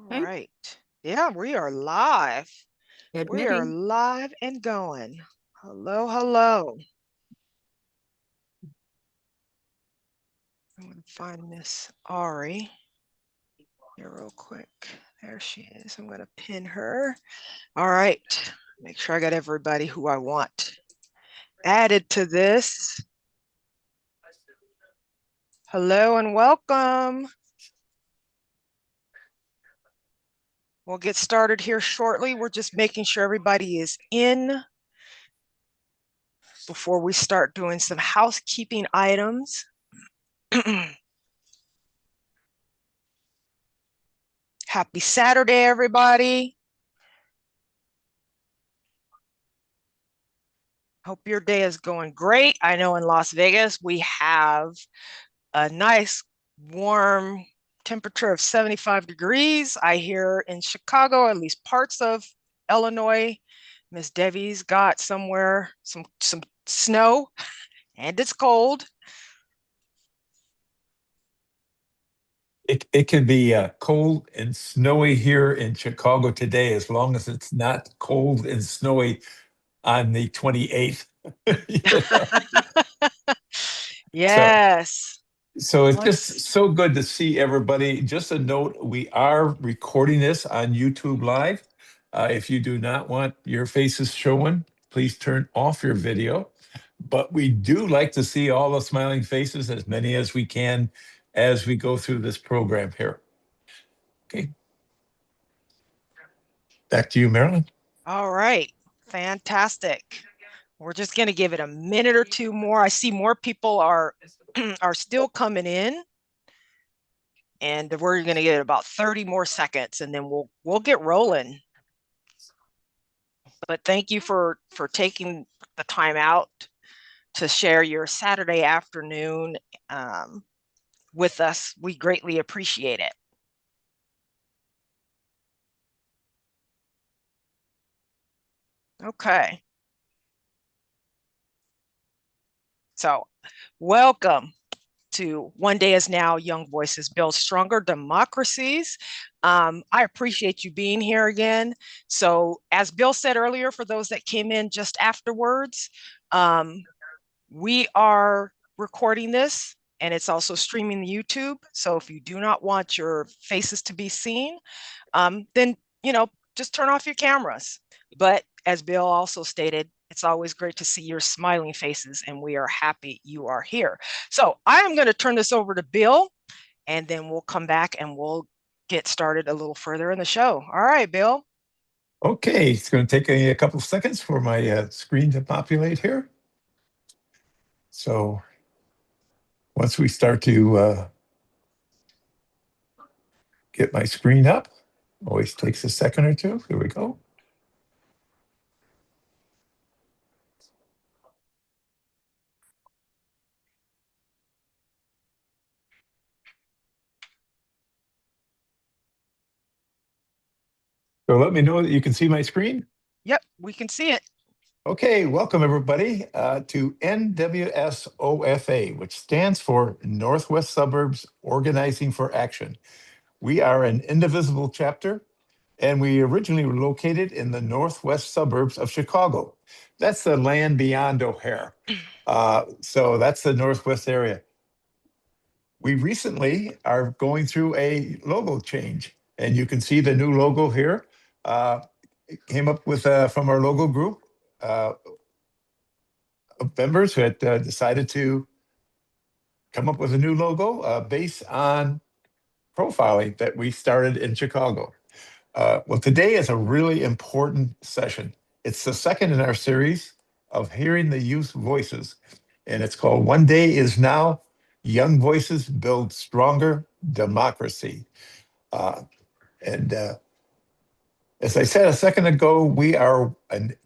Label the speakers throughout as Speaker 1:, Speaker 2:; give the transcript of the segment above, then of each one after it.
Speaker 1: Okay.
Speaker 2: Right. Yeah, we are live. We are
Speaker 1: Admitting.
Speaker 2: live and going. Hello, hello. I'm going to find Miss Ari here real quick. There she is. I'm going to pin her. All right. Make sure I got everybody who I want added to this. Hello and welcome. We'll get started here shortly. We're just making sure everybody is in before we start doing some housekeeping items. Happy Saturday, everybody. Hope your day is going great. I know in Las Vegas, we have a nice warm temperature of 75 degrees. I hear in Chicago, at least parts of Illinois, Miss Debbie's got somewhere some snow and it's cold.
Speaker 3: It can be cold and snowy here in Chicago today, as long as it's not cold and snowy on the 28th. You know? So,
Speaker 2: Yes.
Speaker 3: so it's just
Speaker 2: Once
Speaker 3: so good to see everybody. Just a note, we are recording this on YouTube Live. If you do not want your faces showing, please turn off your video. But we do like to see all the smiling faces, as many as we can, as we go through this program here. Okay. Back to you, Marilyn.
Speaker 2: All right. Fantastic. We're just going to give it a minute or two more. I see more people are are still coming in, and we're going to get about 30 more seconds and then we'll get rolling. But thank you for taking the time out to share your Saturday afternoon with us. We greatly appreciate it. Okay. So welcome to One Day Is Now, Young Voices Build Stronger Democracies. I appreciate you being here again. So as Bill said earlier, for those that came in just afterwards, we are recording this and it's also streaming to YouTube. So if you do not want your faces to be seen, then, just turn off your cameras. But as Bill also stated, it's always great to see your smiling faces, and we are happy you are here. So I am going to turn this over to Bill, and then we'll come back and we'll get started a little further in the show. All right, Bill.
Speaker 3: Okay, it's going to take a couple of seconds for my screen to populate here. So once we start to get my screen up, always takes a second or two. Here we go. So let me know that you can see my screen.
Speaker 2: Yep, we can see it.
Speaker 3: Okay, welcome everybody to NWSOFA, which stands for Northwest Suburbs Organizing for Action. We are an indivisible chapter, and we originally were located in the northwest suburbs of Chicago. That's the land beyond O'Hare. So that's the northwest area. We recently are going through a logo change, and you can see the new logo here. It came up with from our logo group of members who had decided to come up with a new logo based on profiling that we started in Chicago. Well, today is a really important session. It's the second in our series of hearing the youth voices, and it's called One Day Is Now, Young Voices Build Stronger Democracy. And as I said a second ago, we are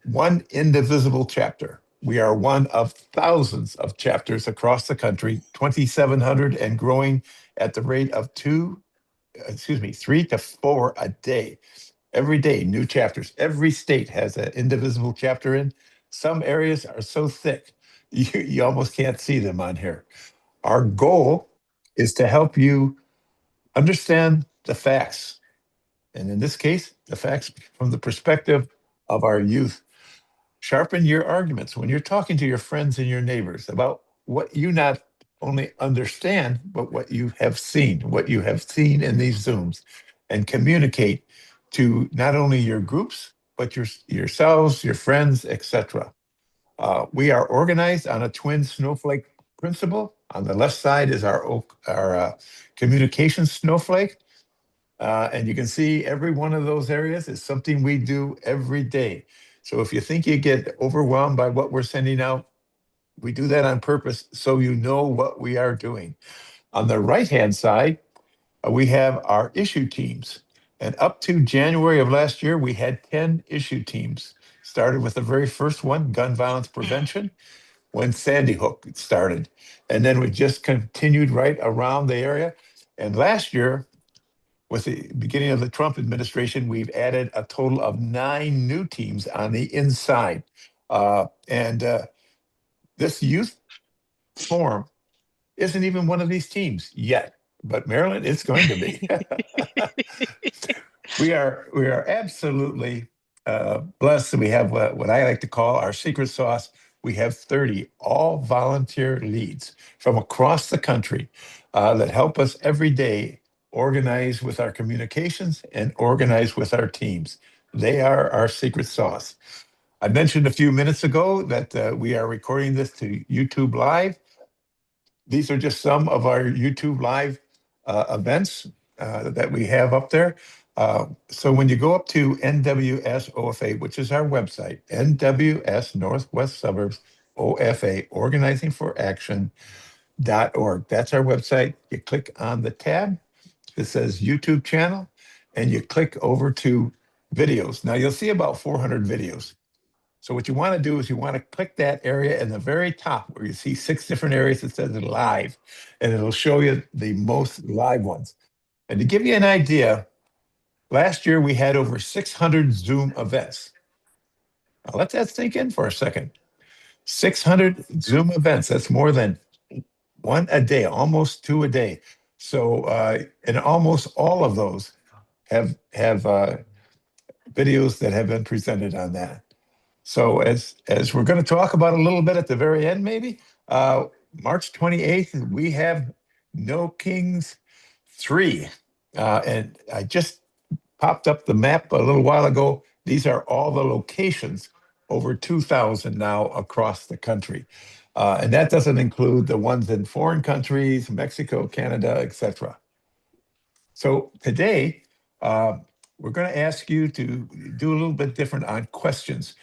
Speaker 3: one indivisible chapter. We are one of thousands of chapters across the country, 2,700 and growing at the rate of 3 to 4 a day. Every day, new chapters. Every state has an indivisible chapter in. Some areas are so thick, you almost can't see them on here. Our goal is to help you understand the facts, and in this case, the facts from the perspective of our youth. Sharpen your arguments when you're talking to your friends and your neighbors about what you not only understand, but what you have seen in these Zooms, and communicate to not only your groups, but yourselves, your friends, etc. We are organized on a twin snowflake principle. On the left side is our communication snowflake. And you can see every one of those areas is something we do every day. So if you think you get overwhelmed by what we're sending out, we do that on purpose so you know what we are doing. On the right-hand side, we have our issue teams. And up to January of last year, we had 10 issue teams. Started with the very first one, gun violence prevention, when Sandy Hook started. And then we just continued right around the area. And last year, with the beginning of the Trump administration, we've added a total of 9 new teams on the inside. And this youth forum isn't even one of these teams yet, but Maryland, it's going to be. We are absolutely blessed that we have what I like to call our secret sauce. We have 30 all volunteer leads from across the country that help us every day organize with our communications and organize with our teams. They are our secret sauce. I mentioned a few minutes ago that we are recording this to YouTube Live. These are just some of our YouTube Live events that we have up there. So when you go up to NWSOFA, which is our website, NWS Northwest Suburbs OFA, Organizing for Action.org. That's our website. You click on the tab that says YouTube channel, and you click over to videos. Now you'll see about 400 videos. So what you want to do is you want to click that area in the very top where you see 6 different areas that says live, and it'll show you the most live ones. And to give you an idea, last year we had over 600 Zoom events. Now let that sink in for a second. 600 Zoom events, that's more than one a day, almost 2 a day. So, and almost all of those have videos that have been presented on that. So as we're going to talk about a little bit at the very end, maybe March 28th, we have No Kings 3, and I just popped up the map a little while ago. These are all the locations, over 2,000 now across the country, and that doesn't include the ones in foreign countries, Mexico, Canada, etc. So today, we're going to ask you to do a little bit different on questions.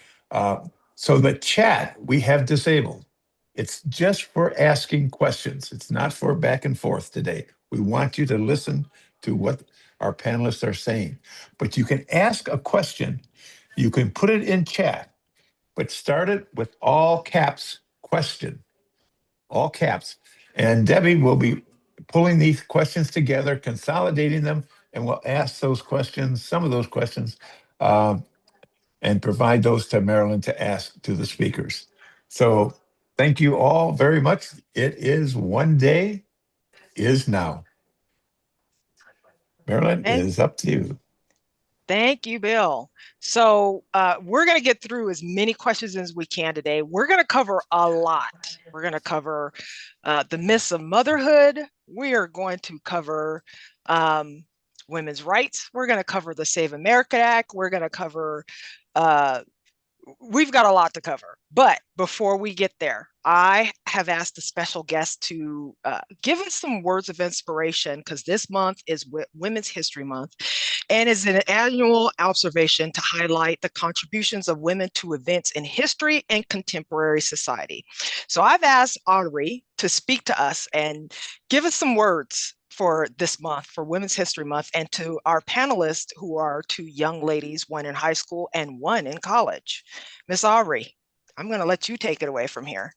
Speaker 3: So the chat we have disabled. It's just for asking questions. It's not for back and forth today. We want you to listen to what our panelists are saying. But you can ask a question. You can put it in chat, but start it with all caps question, all caps. And Debbie will be pulling these questions together, consolidating them, and we'll ask those questions, some of those questions, and provide those to Marilyn to ask to the speakers. So thank you all very much. It is One Day is Now. Marilyn, it
Speaker 2: Thank,
Speaker 3: is up to you.
Speaker 2: thank you, Bill. So we're going to get through as many questions as we can today. We're going to cover a lot. We're going to cover the myths of motherhood. We are going to cover women's rights. We're going to cover the Save America Act. We're going to cover we've got a lot to cover. But before we get there, I have asked a special guest to give us some words of inspiration, because this month is Women's History Month and is an annual observation to highlight the contributions of women to events in history and contemporary society. So I've asked Audrey to speak to us and give us some words for this month, for Women's History Month, and to our panelists, who are 2 young ladies, one in high school and one in college. Miss Aubrey, I'm going to let you take it away from here.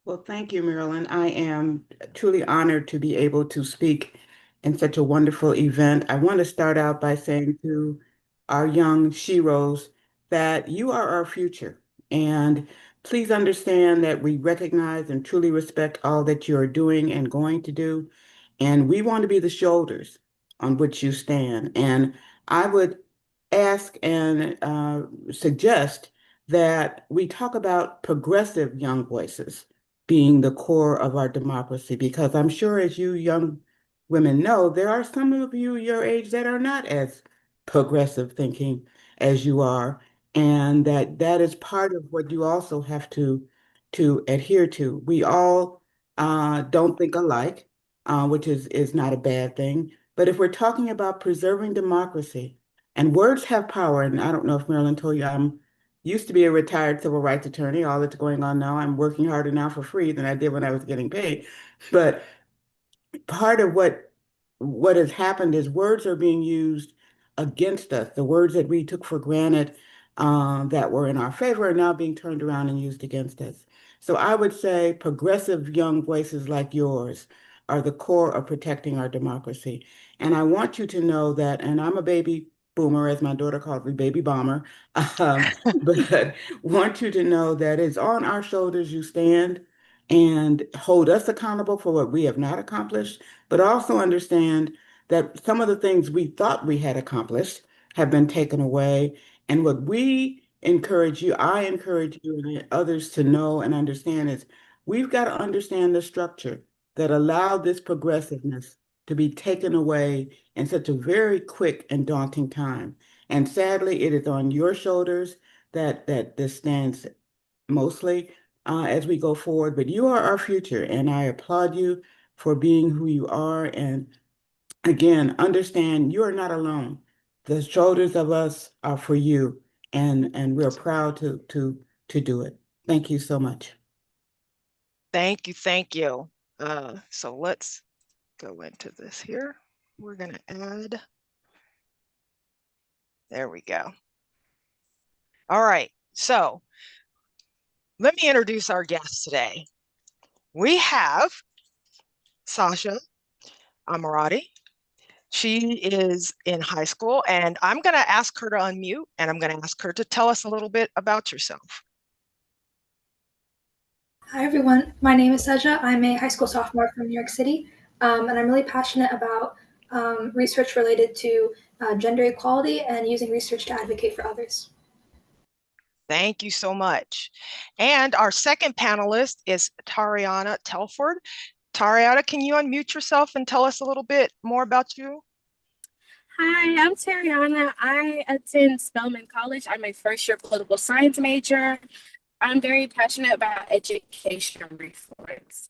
Speaker 1: Well, thank you, Marilyn. I am truly honored to be able to speak in such a wonderful event. I want to start out by saying to our young sheroes that you are our future. And please understand that we recognize and truly respect all that you are doing and going to do. And we want to be the shoulders on which you stand. And I would ask and suggest that we talk about progressive young voices being the core of our democracy, because I'm sure, as you young women know, there are some of you your age that are not as progressive thinking as you are, and that is part of what you also have to adhere to. We all don't think alike, which is not a bad thing. But if we're talking about preserving democracy, and words have power, and I don't know if Marilyn told you, I'm used to be a retired civil rights attorney. All that's going on now, I'm working harder now for free than I did when I was getting paid. But part of what has happened is words are being used against us. The words that we took for granted that were in our favor are now being turned around and used against us. So I would say progressive young voices like yours are the core of protecting our democracy. And I want you to know that, and I'm a baby boomer, as my daughter calls me, baby bomber, but want you to know that it's on our shoulders you stand, and hold us accountable for what we have not accomplished, but also understand that some of the things we thought we had accomplished have been taken away. And what we encourage you, I encourage you and others to know and understand is we've got to understand the structure that allowed this progressiveness to be taken away in such a very quick and daunting time. And sadly, it is on your shoulders that this stands mostly as we go forward. But you are our future, and I applaud you for being who you are. And again, understand you are not alone. The shoulders of us are for you, and we're proud to do it. Thank you so much.
Speaker 2: Thank you, thank you. So let's go into this here. We're going to add, there we go. All right, so let me introduce our guest today. We have Sasha Amarati. She is in high school, and I'm going to ask her to unmute, and I'm going to ask her to tell us a little bit about yourself.
Speaker 4: Hi, everyone. My name is Seja. I'm a high school sophomore from New York City, and I'm really passionate about research related to gender equality and using research to advocate for others.
Speaker 2: Thank you so much. And our second panelist is Tariana Telford. Tariana, can you unmute yourself and tell us a little bit more about you?
Speaker 5: Hi, I'm Tariana. I attend Spelman College. I'm a first-year political science major. I'm very passionate about education reforms.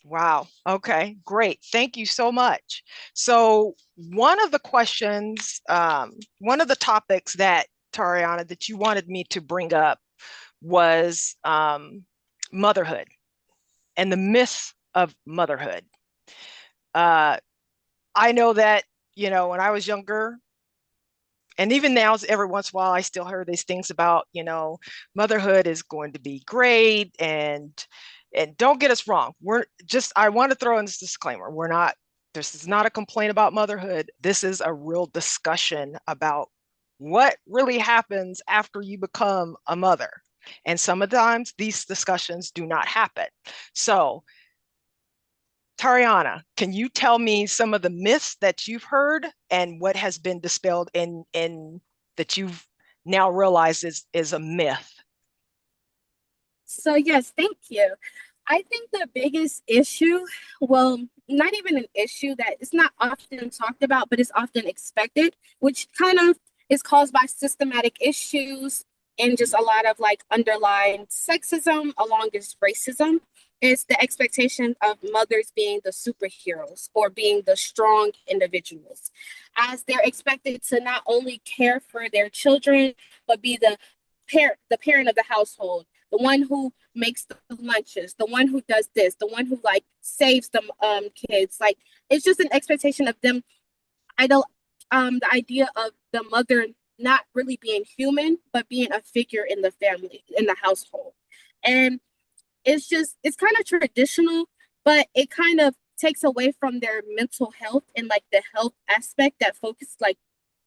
Speaker 2: Wow. Okay, great. Thank you so much. So one of the questions, one of the topics that, Tariana, that you wanted me to bring up was motherhood and the myth of motherhood. I know that, you know, when I was younger, and even now, every once in a while, I still hear these things about, you know, motherhood is going to be great. And don't get us wrong. I want to throw in this disclaimer. This is not a complaint about motherhood. This is a real discussion about what really happens after you become a mother. And sometimes these discussions do not happen. So Tariana, can you tell me some of the myths that you've heard and what has been dispelled in that you've now realized is a myth?
Speaker 5: So yes, thank you. I think the biggest issue, well, not even an issue that it's not often talked about, but it's often expected, which kind of is caused by systematic issues and just a lot of like underlying sexism along with racism. Is the expectation of mothers being the superheroes or being the strong individuals, as they're expected to not only care for their children, but be the parent of the household, the one who makes the lunches, the one who does this, the one who like saves the kids. Like it's just an expectation of them. The idea of the mother not really being human, but being a figure in the family, in the household. And it's kind of traditional, but it kind of takes away from their mental health and like the health aspect that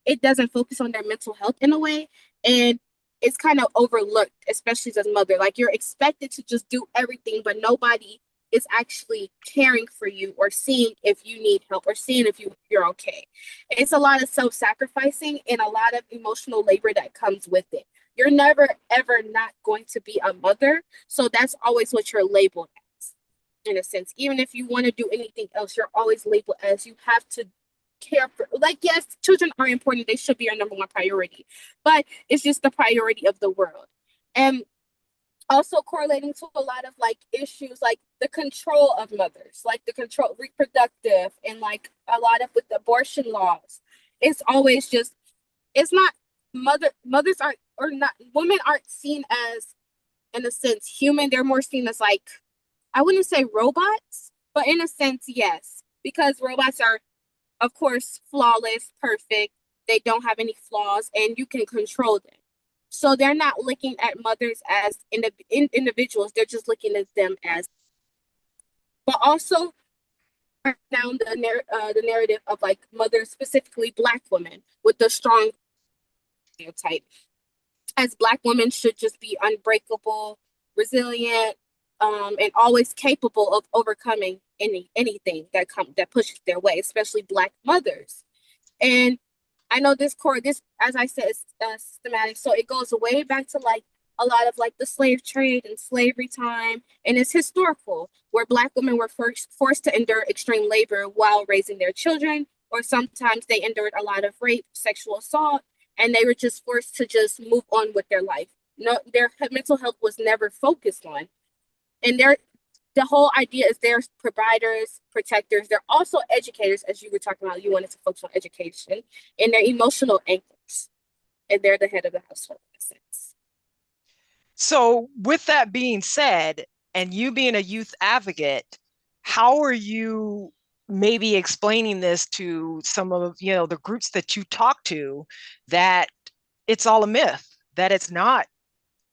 Speaker 5: it doesn't focus on their mental health in a way. And it's kind of overlooked, especially as a mother. Like you're expected to just do everything, but nobody is actually caring for you or seeing if you need help or seeing if you're okay. It's a lot of self-sacrificing and a lot of emotional labor that comes with it. You're never, ever not going to be a mother. So that's always what you're labeled as, in a sense. Even if you want to do anything else, you're always labeled as you have to care for, like, yes, children are important. They should be our number one priority, but it's just the priority of the world. And also correlating to a lot of like issues like the control of mothers, like the control reproductive, and like a lot of with abortion laws. It's always just, it's not mothers aren't, or not, women aren't seen as, in a sense, human. They're more seen as like, I wouldn't say robots, but in a sense, yes, because robots are, of course, flawless, perfect. They don't have any flaws, and you can control them. So they're not looking at mothers as individuals. They're just looking at them as, but also down the narrative of like mothers, specifically Black women, with the strong stereotype, as Black women should just be unbreakable, resilient, and always capable of overcoming anything that pushes their way, especially Black mothers. And I know this, as I said, is systematic. So it goes way back to like a lot of like the slave trade and slavery time. And it's historical, where Black women were first forced to endure extreme labor while raising their children, or sometimes they endured a lot of rape, sexual assault, and they were just forced to just move on with their life. No, their mental health was never focused on. And the whole idea is they're providers, protectors. They're also educators, as you were talking about. You wanted to focus on education, and they're emotional anchors, and they're the head of the household in a sense.
Speaker 2: So with that being said, and you being a youth advocate, how are you maybe explaining this to some of, the groups that you talk to, that it's all a myth, that it's not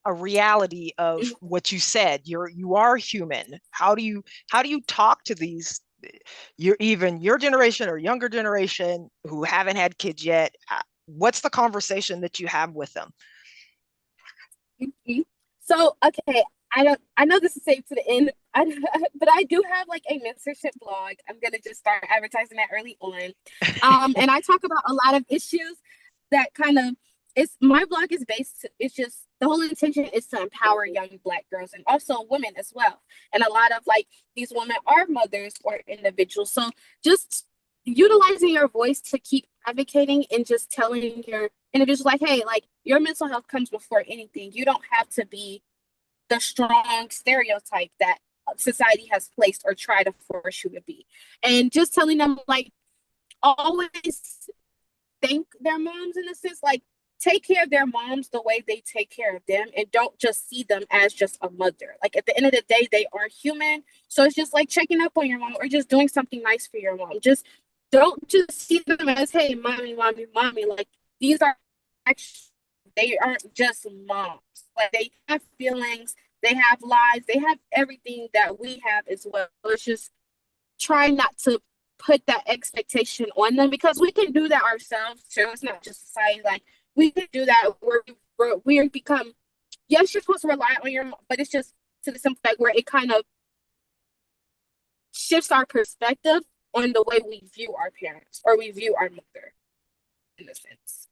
Speaker 2: a reality of what you said? You are human. How do you talk to these, your generation or younger generation who haven't had kids yet? What's the conversation that you have with them?
Speaker 5: Mm-hmm. So, okay, I know this is safe to the end, but I do have like a mentorship blog. I'm gonna just start advertising that early on. And I talk about a lot of issues that kind of, my blog is based, it's just, the whole intention is to empower young Black girls and also women as well. And a lot of like these women are mothers or individuals. So just utilizing your voice to keep advocating and just telling your individuals like, hey, like your mental health comes before anything. You don't have to be the strong stereotype that society has placed or try to force you to be. And just telling them like, always thank their moms, in a sense, like take care of their moms the way they take care of them, and don't just see them as just a mother. Like at the end of the day, they are human. So it's just like checking up on your mom or just doing something nice for your mom. Just don't just see them as, hey, mommy, mommy, mommy. Like these are actually, they aren't just moms. Like they have feelings, they have lives, they have everything that we have as well. It's just try not to put that expectation on them, because we can do that ourselves too. It's not just society. Like we can do that where we become, yes, you're supposed to rely on your mom, but it's just to the simple fact where it kind of shifts our perspective on the way we view our parents or we view our mother, in a sense.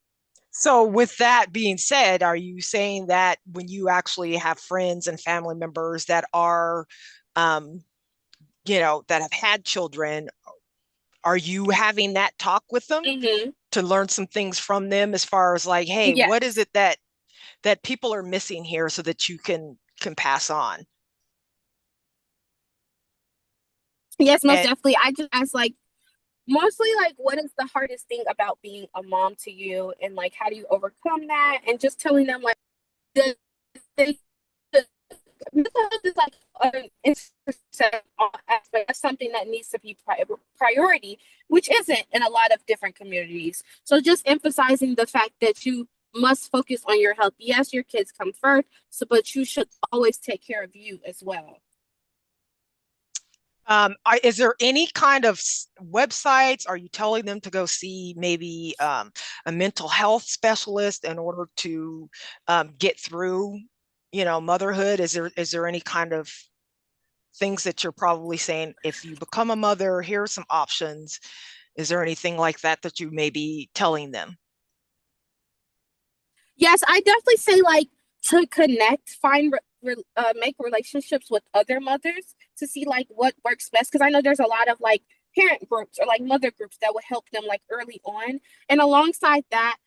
Speaker 2: So with that being said, are you saying that when you actually have friends and family members that are, that have had children, are you having that talk with them to learn some things from them as far as like, hey,
Speaker 5: yes,
Speaker 2: what is it that people are missing here so that you can pass on?
Speaker 5: Yes, most definitely. I just ask like, mostly like, what is the hardest thing about being a mom to you, and like how do you overcome that, and just telling them like the mental health is like an intersectional aspect. That's something that needs to be priority, which isn't in a lot of different communities. So just emphasizing the fact that you must focus on your health. Yes, your kids come first, but you should always take care of you as well.
Speaker 2: Is there any kind of websites? Are you telling them to go see maybe a mental health specialist in order to get through, motherhood? Is there any kind of things that you're probably saying, if you become a mother, here are some options. Is there anything like that that you may be telling them?
Speaker 5: Yes, I definitely say like to connect, make relationships with other mothers to see like what works best. Because I know there's a lot of like parent groups or like mother groups that would help them like early on. And alongside that,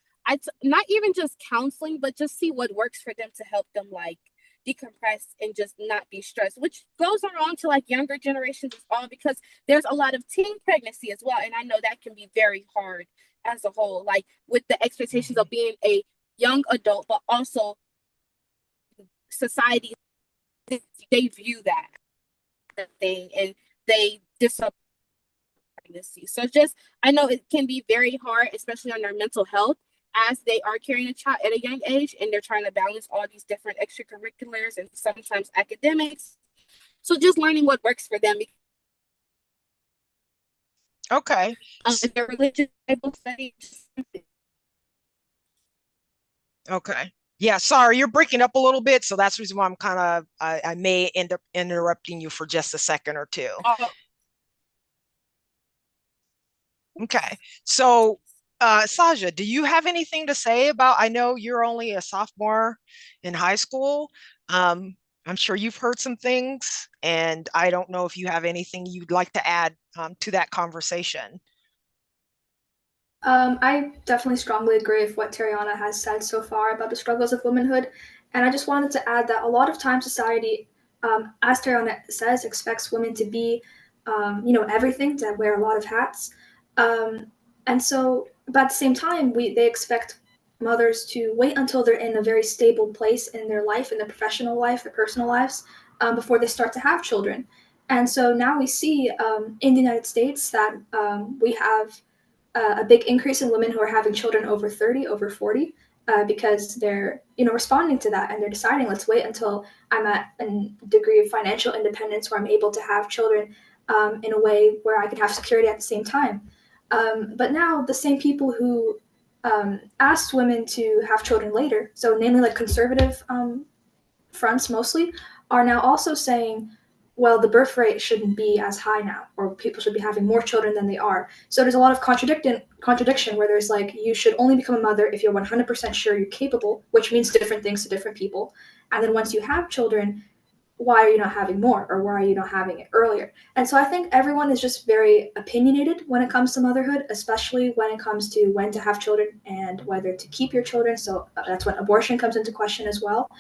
Speaker 5: not even just counseling, but just see what works for them to help them like decompress and just not be stressed, which goes around to like younger generations as well, because there's a lot of teen pregnancy as well. And I know that can be very hard as a whole, like with the expectations of being a young adult, but also society, they view that thing and they disappoint pregnancy. So just, I know it can be very hard, especially on their mental health, as they are carrying a child at a young age and they're trying to balance all these different extracurriculars and sometimes academics. So just learning what works for them.
Speaker 2: Okay.
Speaker 5: If they're religious, Bible study.
Speaker 2: Okay. Yeah, sorry, you're breaking up a little bit, so that's the reason why I'm kind of I may end up interrupting you for just a second or two. Okay. So, Saja, do you have anything to say about, I know you're only a sophomore in high school. I'm sure you've heard some things, and I don't know if you have anything you'd like to add to that conversation.
Speaker 4: I definitely strongly agree with what Tariana has said so far about the struggles of womanhood. And I just wanted to add that a lot of times society, as Tariana says, expects women to be, everything, to wear a lot of hats. And so, but at the same time, they expect mothers to wait until they're in a very stable place in their life, in their professional life, their personal lives, before they start to have children. And so now we see in the United States that we have a big increase in women who are having children over 30, over 40, because they're, responding to that and they're deciding, let's wait until I'm at a degree of financial independence where I'm able to have children in a way where I can have security at the same time. But now the same people who asked women to have children later, so namely like conservative fronts mostly, are now also saying, well, the birth rate shouldn't be as high now, or people should be having more children than they are. So there's a lot of contradiction where there's like, you should only become a mother if you're 100% sure you're capable, which means different things to different people. And then once you have children, why are you not having more, or why are you not having it earlier? And so I think everyone is just very opinionated when it comes to motherhood, especially when it comes to when to have children and whether to keep your children. So that's when abortion comes into question as well.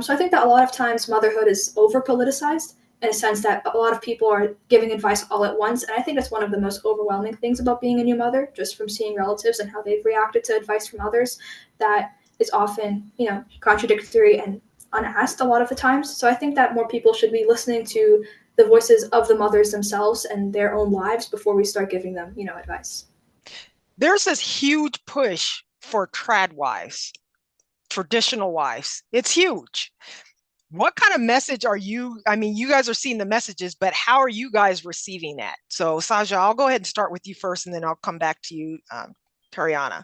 Speaker 4: So I think that a lot of times motherhood is over politicized, in a sense that a lot of people are giving advice all at once. And I think that's one of the most overwhelming things about being a new mother, just from seeing relatives and how they've reacted to advice from others that is often, contradictory and unasked a lot of the times. So I think that more people should be listening to the voices of the mothers themselves and their own lives before we start giving them, advice.
Speaker 2: There's this huge push for trad wives, traditional wives. It's huge. What kind of message are you? I mean, you guys are seeing the messages, but how are you guys receiving that? So, Saja, I'll go ahead and start with you first, and then I'll come back to you, Tariana.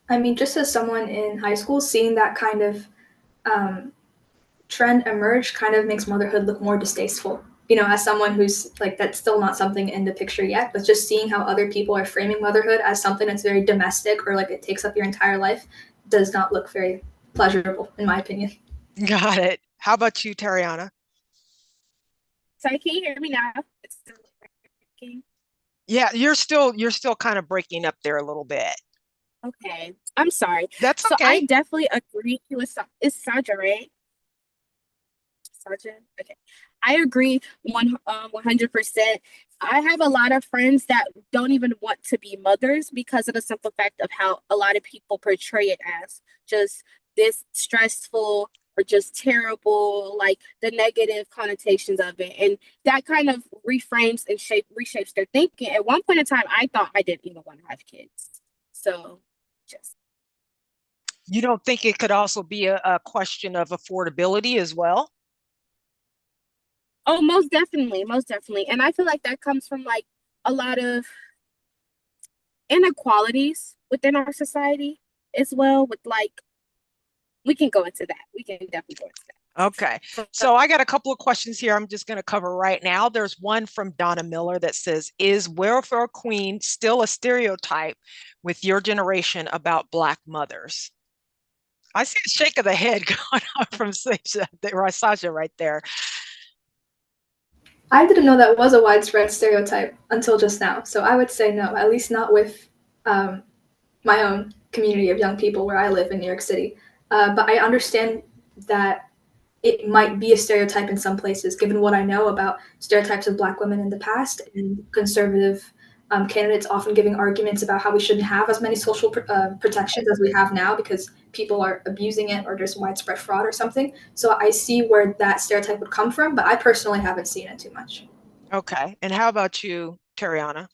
Speaker 4: I mean, just as someone in high school, seeing that kind of trend emerge kind of makes motherhood look more distasteful. As someone who's like, that's still not something in the picture yet, but just seeing how other people are framing motherhood as something that's very domestic or like it takes up your entire life does not look very pleasurable, in my opinion.
Speaker 2: Got it. How about you, Tariana?
Speaker 5: Sorry, can you hear me now? It's still working.
Speaker 2: Yeah, you're still kind of breaking up there a little bit.
Speaker 5: Okay, I'm sorry.
Speaker 2: That's okay.
Speaker 5: So I definitely agree with it's Saja, right? Saja? Okay. I agree 100%. I have a lot of friends that don't even want to be mothers because of the simple fact of how a lot of people portray it as just this stressful or just terrible, like the negative connotations of it. And that kind of reframes and reshapes their thinking. At one point in time, I thought I didn't even want to have kids. So just.
Speaker 2: You don't think it could also be a question of affordability as well?
Speaker 5: Oh, most definitely, most definitely. And I feel like that comes from like a lot of inequalities within our society as well, with like, we can go into that. We can definitely go into that.
Speaker 2: Okay, so I got a couple of questions here I'm just going to cover right now. There's one from Donna Miller that says, is welfare queen still a stereotype with your generation about Black mothers? I see a shake of the head going on from Sasha right there.
Speaker 4: I didn't know that was a widespread stereotype until just now. So I would say no, at least not with my own community of young people where I live in New York City. But I understand that it might be a stereotype in some places, given what I know about stereotypes of Black women in the past and conservative candidates often giving arguments about how we shouldn't have as many social protections as we have now because people are abusing it or there's widespread fraud or something. So I see where that stereotype would come from, but I personally haven't seen it too much.
Speaker 2: Okay, and how about you, Tariana?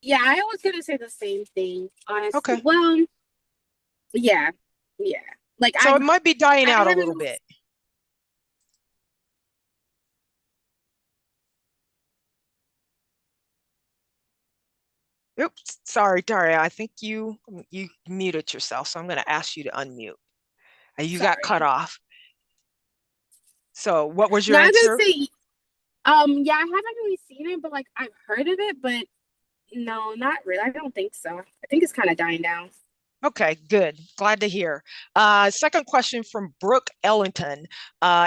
Speaker 5: Yeah, I was gonna say the same thing, honestly.
Speaker 2: Okay.
Speaker 5: Well, yeah. Like
Speaker 2: so it might be dying out a
Speaker 5: haven't
Speaker 2: little bit. Oops, sorry, Daria. I think you muted yourself, so I'm going to ask you to unmute. You got cut off. So what was your answer?
Speaker 5: I was gonna say, yeah, I haven't really seen it, but like I've heard of it, but no, not really. I don't think so. I think it's kind of dying down.
Speaker 2: Okay, good. Glad to hear. Second question from Brooke Ellington.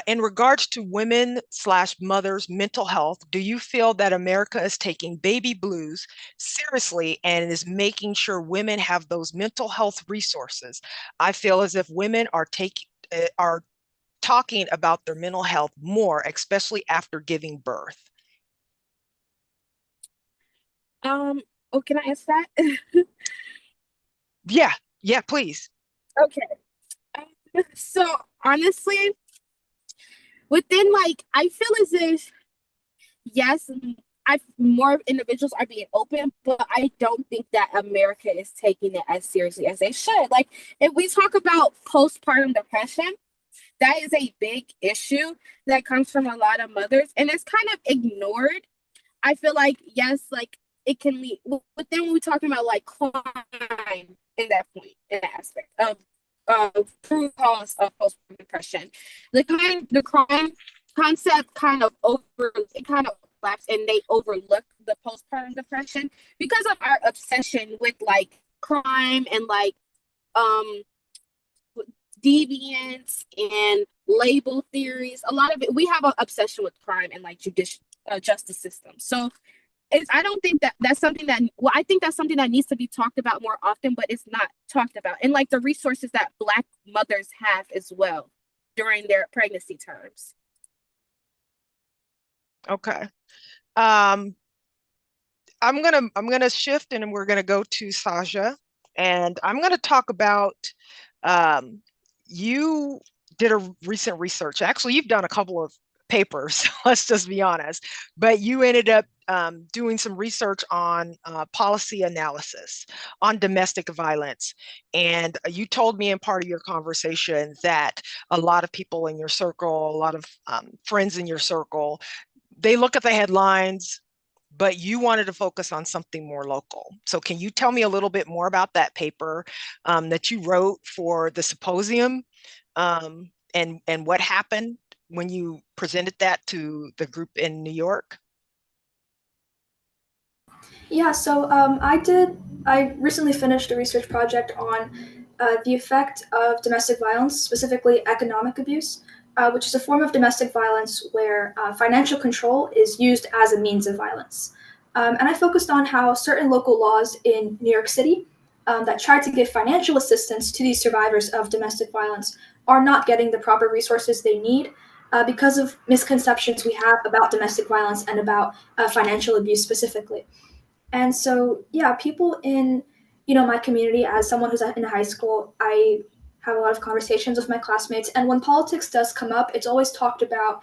Speaker 2: In regards to women/mothers' mental health, do you feel that America is taking baby blues seriously and is making sure women have those mental health resources? I feel as if women are talking about their mental health more, especially after giving birth.
Speaker 5: Oh, can I answer that?
Speaker 2: Yeah, please.
Speaker 5: Okay. So honestly, within I feel as if yes, more individuals are being open, but I don't think that America is taking it as seriously as they should. Like if we talk about postpartum depression, that is a big issue that comes from a lot of mothers, and it's kind of ignored. I feel like yes, like it can lead, but then when we're talking about like crime in that point, in that aspect of true cause of postpartum depression, the crime concept kind of collapse, and they overlook the postpartum depression because of our obsession with like crime and um deviance and label theories. A lot of it, we have an obsession with crime and like justice system. So I don't think that that's something that, well, I think that's something that needs to be talked about more often, but it's not talked about. And like the resources that Black mothers have as well during their pregnancy terms.
Speaker 2: Okay. I'm gonna shift and we're gonna go to Sasha, and I'm gonna talk about you did a recent research. Actually, you've done a couple of papers, let's just be honest, but you ended up doing some research on policy analysis on domestic violence. And you told me in part of your conversation that a lot of people in your circle, a lot of friends in your circle, they look at the headlines, but you wanted to focus on something more local. So can you tell me a little bit more about that paper that you wrote for the symposium, and what happened when you presented that to the group in New York?
Speaker 4: Yeah, so I recently finished a research project on the effect of domestic violence, specifically economic abuse, which is a form of domestic violence where financial control is used as a means of violence. And I focused on how certain local laws in New York City that try to give financial assistance to these survivors of domestic violence are not getting the proper resources they need because of misconceptions we have about domestic violence and about financial abuse specifically. And so, yeah, people in, my community, as someone who's in high school, I have a lot of conversations with my classmates. And when politics does come up, it's always talked about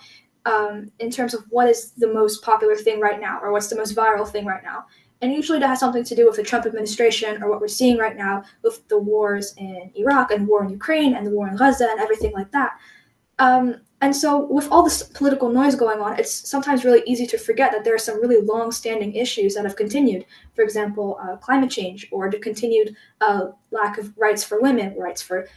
Speaker 4: in terms of what is the most popular thing right now or what's the most viral thing right now. And usually that has something to do with the Trump administration or what we're seeing right now with the wars in Iraq and the war in Ukraine and the war in Gaza and everything like that. And so, with all this political noise going on, it's sometimes really easy to forget that there are some really long-standing issues that have continued. For example, climate change, or the continued lack of rights for women, rights for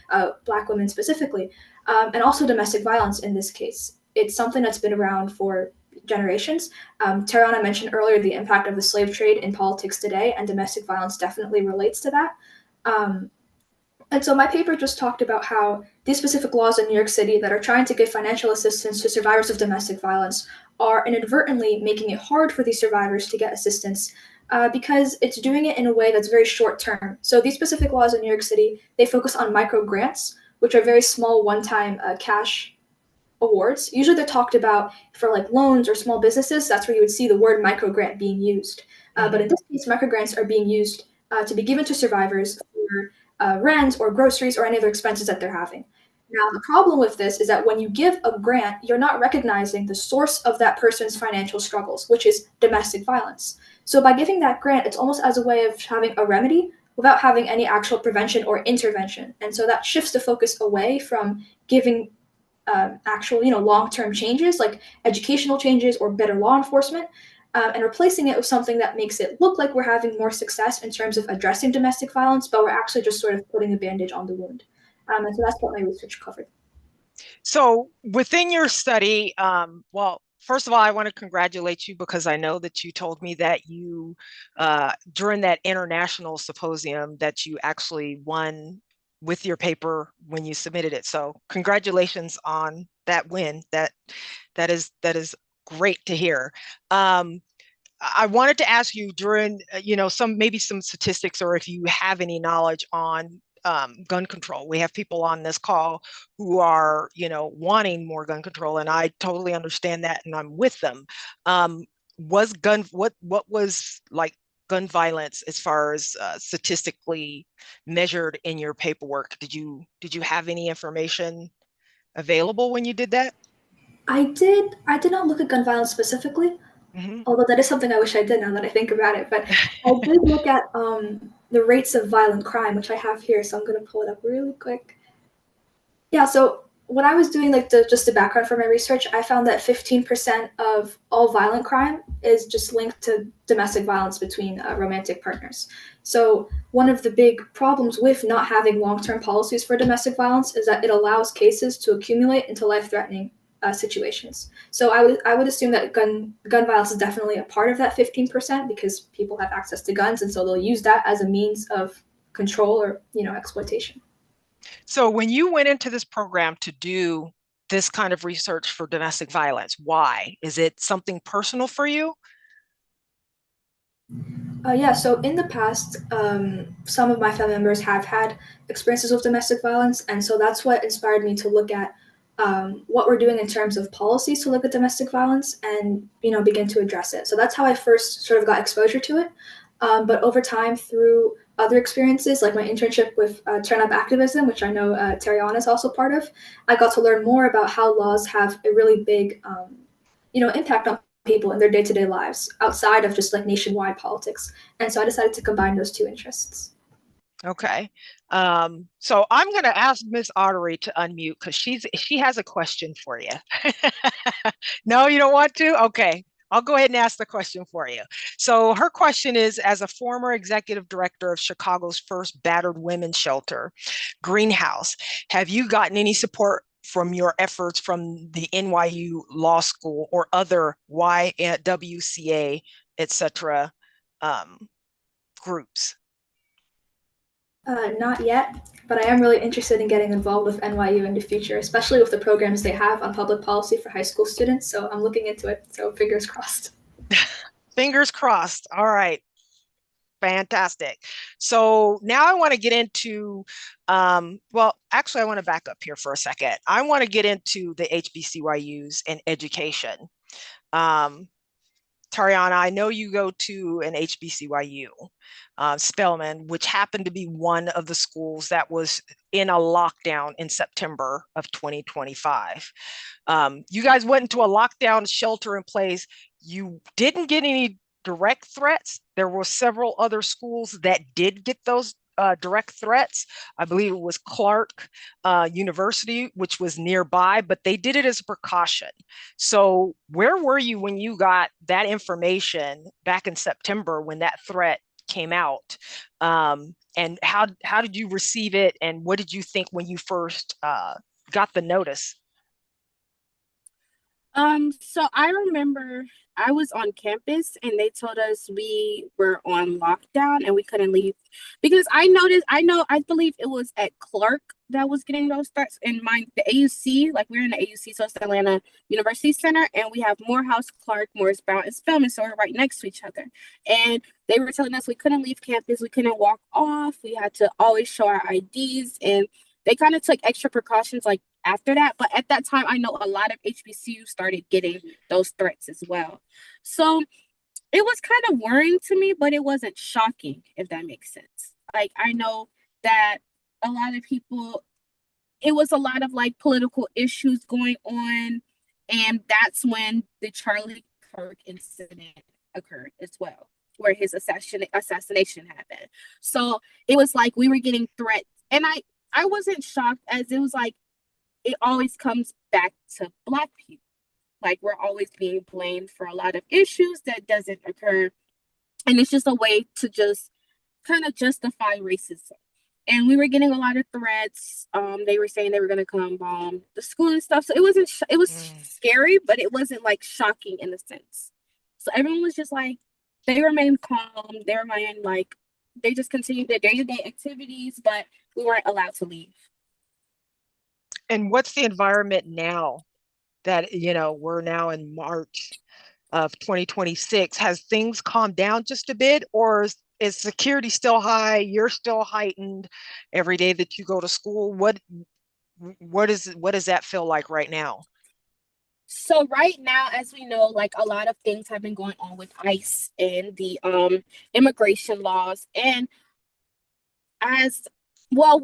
Speaker 4: Black women specifically, and also domestic violence in this case. It's something that's been around for generations. Tariana mentioned earlier the impact of the slave trade in politics today, and domestic violence definitely relates to that. And so my paper just talked about how these specific laws in New York City that are trying to give financial assistance to survivors of domestic violence are inadvertently making it hard for these survivors to get assistance because it's doing it in a way that's very short term. So these specific laws in New York City, they focus on micro grants, which are very small one-time cash awards. Usually they're talked about for like loans or small businesses. That's where you would see the word micro grant being used. But in this case, micro grants are being used to be given to survivors for rent or groceries or any other expenses that they're having. Now, the problem with this is that when you give a grant, you're not recognizing the source of that person's financial struggles, which is domestic violence. So by giving that grant, it's almost as a way of having a remedy without having any actual prevention or intervention. And so that shifts the focus away from giving actual, long-term changes like educational changes or better law enforcement, and replacing it with something that makes it look like we're having more success in terms of addressing domestic violence, but we're actually just sort of putting a bandage on the wound. And so that's what my research covered.
Speaker 2: So within your study, well, first of all, I want to congratulate you because I know that you told me that you, during that international symposium, that you actually won with your paper when you submitted it. So congratulations on that win. That is great to hear. I wanted to ask you during, maybe some statistics, or if you have any knowledge on gun control. We have people on this call who are, wanting more gun control, and I totally understand that, and I'm with them. What was like gun violence as far as statistically measured in your paperwork? Did you have any information available when you did that?
Speaker 4: I did not look at gun violence specifically, although that is something I wish I did now that I think about it. But I did look at the rates of violent crime, which I have here, so I'm going to pull it up really quick. Yeah, so when I was doing just the background for my research, I found that 15% of all violent crime is just linked to domestic violence between romantic partners. So one of the big problems with not having long-term policies for domestic violence is that it allows cases to accumulate into life-threatening situations. So I would assume that gun violence is definitely a part of that 15% because people have access to guns, and so they'll use that as a means of control or exploitation.
Speaker 2: So when you went into this program to do this kind of research for domestic violence, why? Is it something personal for you?
Speaker 4: Yeah, so in the past, some of my family members have had experiences with domestic violence, and so that's what inspired me to look at what we're doing in terms of policies to look at domestic violence and begin to address it. So that's how I first sort of got exposure to it. But over time, through other experiences, like my internship with Turn Up Activism, which I know Tariana is also part of, I got to learn more about how laws have a really big, impact on people in their day-to-day lives outside of just like nationwide politics. And so I decided to combine those two interests.
Speaker 2: Okay. So I'm going to ask Ms. Ottery to unmute because she has a question for you. No, you don't want to? Okay. I'll go ahead and ask the question for you. So her question is, as a former executive director of Chicago's first battered women's shelter, Greenhouse, have you gotten any support from your efforts from the NYU Law School or other YWCA, et cetera, groups?
Speaker 4: Not yet, but I am really interested in getting involved with NYU in the future, especially with the programs they have on public policy for high school students. So I'm looking into it. So fingers crossed.
Speaker 2: Fingers crossed. All right. Fantastic. So now I want to get into, well, actually, I want to back up here for a second. I want to get into the HBCYUs and education. Tariana, I know you go to an HBCYU, Spelman, which happened to be one of the schools that was in a lockdown in September of 2025. You guys went into a lockdown, shelter in place. You didn't get any direct threats. There were several other schools that did get those direct threats. I believe it was Clark University, which was nearby, but they did it as a precaution. So where were you when you got that information back in September when that threat came out? And how did you receive it? And what did you think when you first got the notice?
Speaker 5: So I remember I was on campus and they told us we were on lockdown and we couldn't leave because I believe it was at Clark that was getting those threats in the AUC, like we're in the AUC, so it's the Atlanta University Center, and we have Morehouse, Clark, Morris Brown, and Spelman, so we're right next to each other. And they were telling us we couldn't leave campus, we couldn't walk off, we had to always show our IDs, and they kind of took extra precautions like after that. But at that time, I know a lot of HBCUs started getting those threats as well. So it was kind of worrying to me, but it wasn't shocking, if that makes sense. Like, I know that a lot of people, it was a lot of like political issues going on. And that's when the Charlie Kirk incident occurred as well, where his assassination happened. So it was like we were getting threats. And I wasn't shocked, as it was like, it always comes back to Black people. Like, we're always being blamed for a lot of issues that doesn't occur. And it's just a way to just kind of justify racism. And we were getting a lot of threats. They were saying they were going to come bomb the school and stuff. So it wasn't, it was scary, but it wasn't like shocking in a sense. So everyone was just like, they remained calm. They remained like, they just continued their day-to-day activities, but we weren't allowed to leave.
Speaker 2: And what's the environment now that, we're now in March of 2026? Has things calmed down just a bit, or is security still high? You're still heightened every day that you go to school? What does that feel like right now?
Speaker 5: So right now, as we know, like a lot of things have been going on with ICE and the immigration laws. And as well,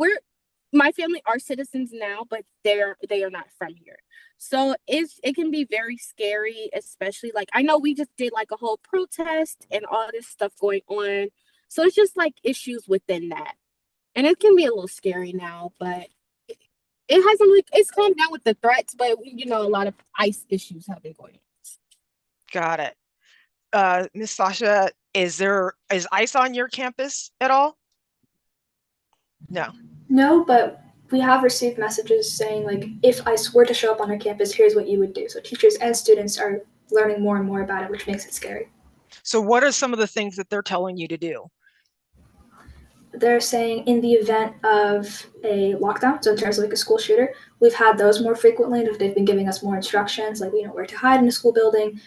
Speaker 5: my family are citizens now, but they are not from here. So it can be very scary, especially like I know we just did like a whole protest and all this stuff going on. So it's just like issues within that. And it can be a little scary now, but it hasn't really, it's calmed down with the threats, but a lot of ICE issues have been going on.
Speaker 2: Got it. Miss Sasha, is ICE on your campus at all? No.
Speaker 4: No, but we have received messages saying, like, if ICE were to show up on our campus, here's what you would do. So teachers and students are learning more and more about it, which makes it scary.
Speaker 2: So what are some of the things that they're telling you to do?
Speaker 4: They're saying in the event of a lockdown, so in terms of like a school shooter, we've had those more frequently. They've been giving us more instructions, like where to hide in a school building,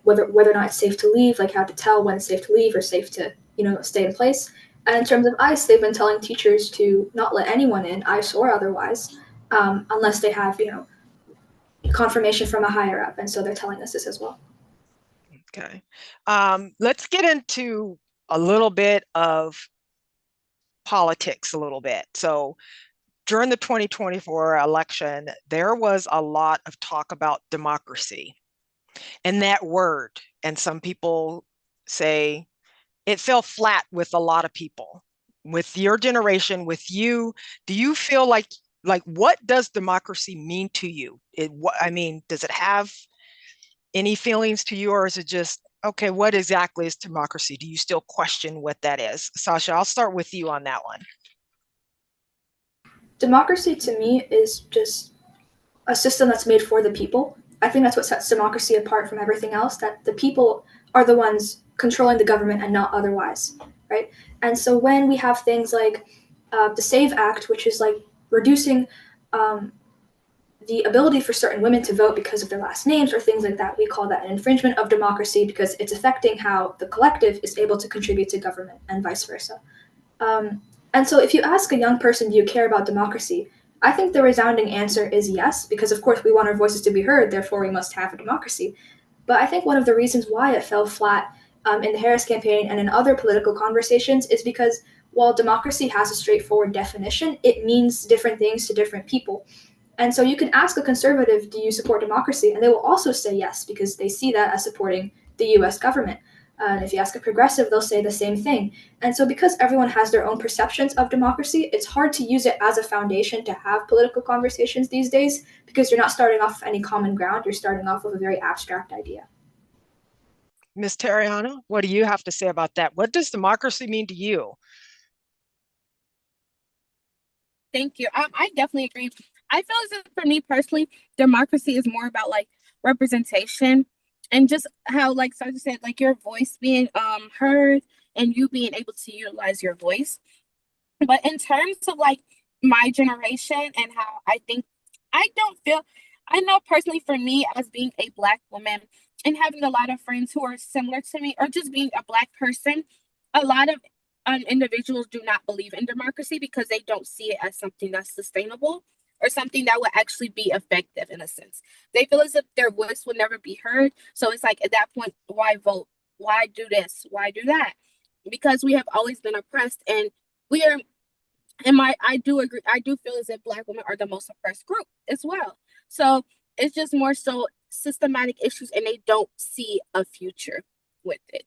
Speaker 4: whether or not it's safe to leave, like how to tell when it's safe to leave or safe to stay in place. And in terms of ICE, they've been telling teachers to not let anyone in, ICE or otherwise, unless they have confirmation from a higher up. And so they're telling us this as well.
Speaker 2: Okay, let's get into a little bit of politics a little bit. So during the 2024 election, there was a lot of talk about democracy and that word. And some people say it fell flat with a lot of people. With your generation, with you, do you feel like what does democracy mean to you? Does it have any feelings to you, or is it just, okay, what exactly is democracy? Do you still question what that is? Sasha, I'll start with you on that one.
Speaker 4: Democracy to me is just a system that's made for the people. I think that's what sets democracy apart from everything else, that the people are the ones controlling the government and not otherwise, right? And so when we have things like the SAVE Act, which is like reducing the ability for certain women to vote because of their last names or things like that, we call that an infringement of democracy because it's affecting how the collective is able to contribute to government and vice versa. And so if you ask a young person, do you care about democracy? I think the resounding answer is yes, because of course we want our voices to be heard, therefore we must have a democracy. But I think one of the reasons why it fell flat in the Harris campaign and in other political conversations is because while democracy has a straightforward definition, it means different things to different people. And so you can ask a conservative, do you support democracy? And they will also say yes, because they see that as supporting the US government. And if you ask a progressive, they'll say the same thing. And so because everyone has their own perceptions of democracy, it's hard to use it as a foundation to have political conversations these days, because you're not starting off any common ground. You're starting off with a very abstract idea.
Speaker 2: Ms. Tariana, what do you have to say about that? What does democracy mean to you?
Speaker 5: Thank you. I definitely agree. I feel as if for me personally, democracy is more about like representation and just how, like Sasha said, like your voice being heard and you being able to utilize your voice. But in terms of like my generation and how I think, I know personally for me as being a Black woman and having a lot of friends who are similar to me, or just being a Black person, a lot of individuals do not believe in democracy because they don't see it as something that's sustainable or something that would actually be effective in a sense. They feel as if their voice would never be heard. So it's like at that point, why vote? Why do this? Why do that? Because we have always been oppressed, and we are. I do agree. I do feel as if Black women are the most oppressed group as well. So it's just more so systematic issues, and they don't see a future with it.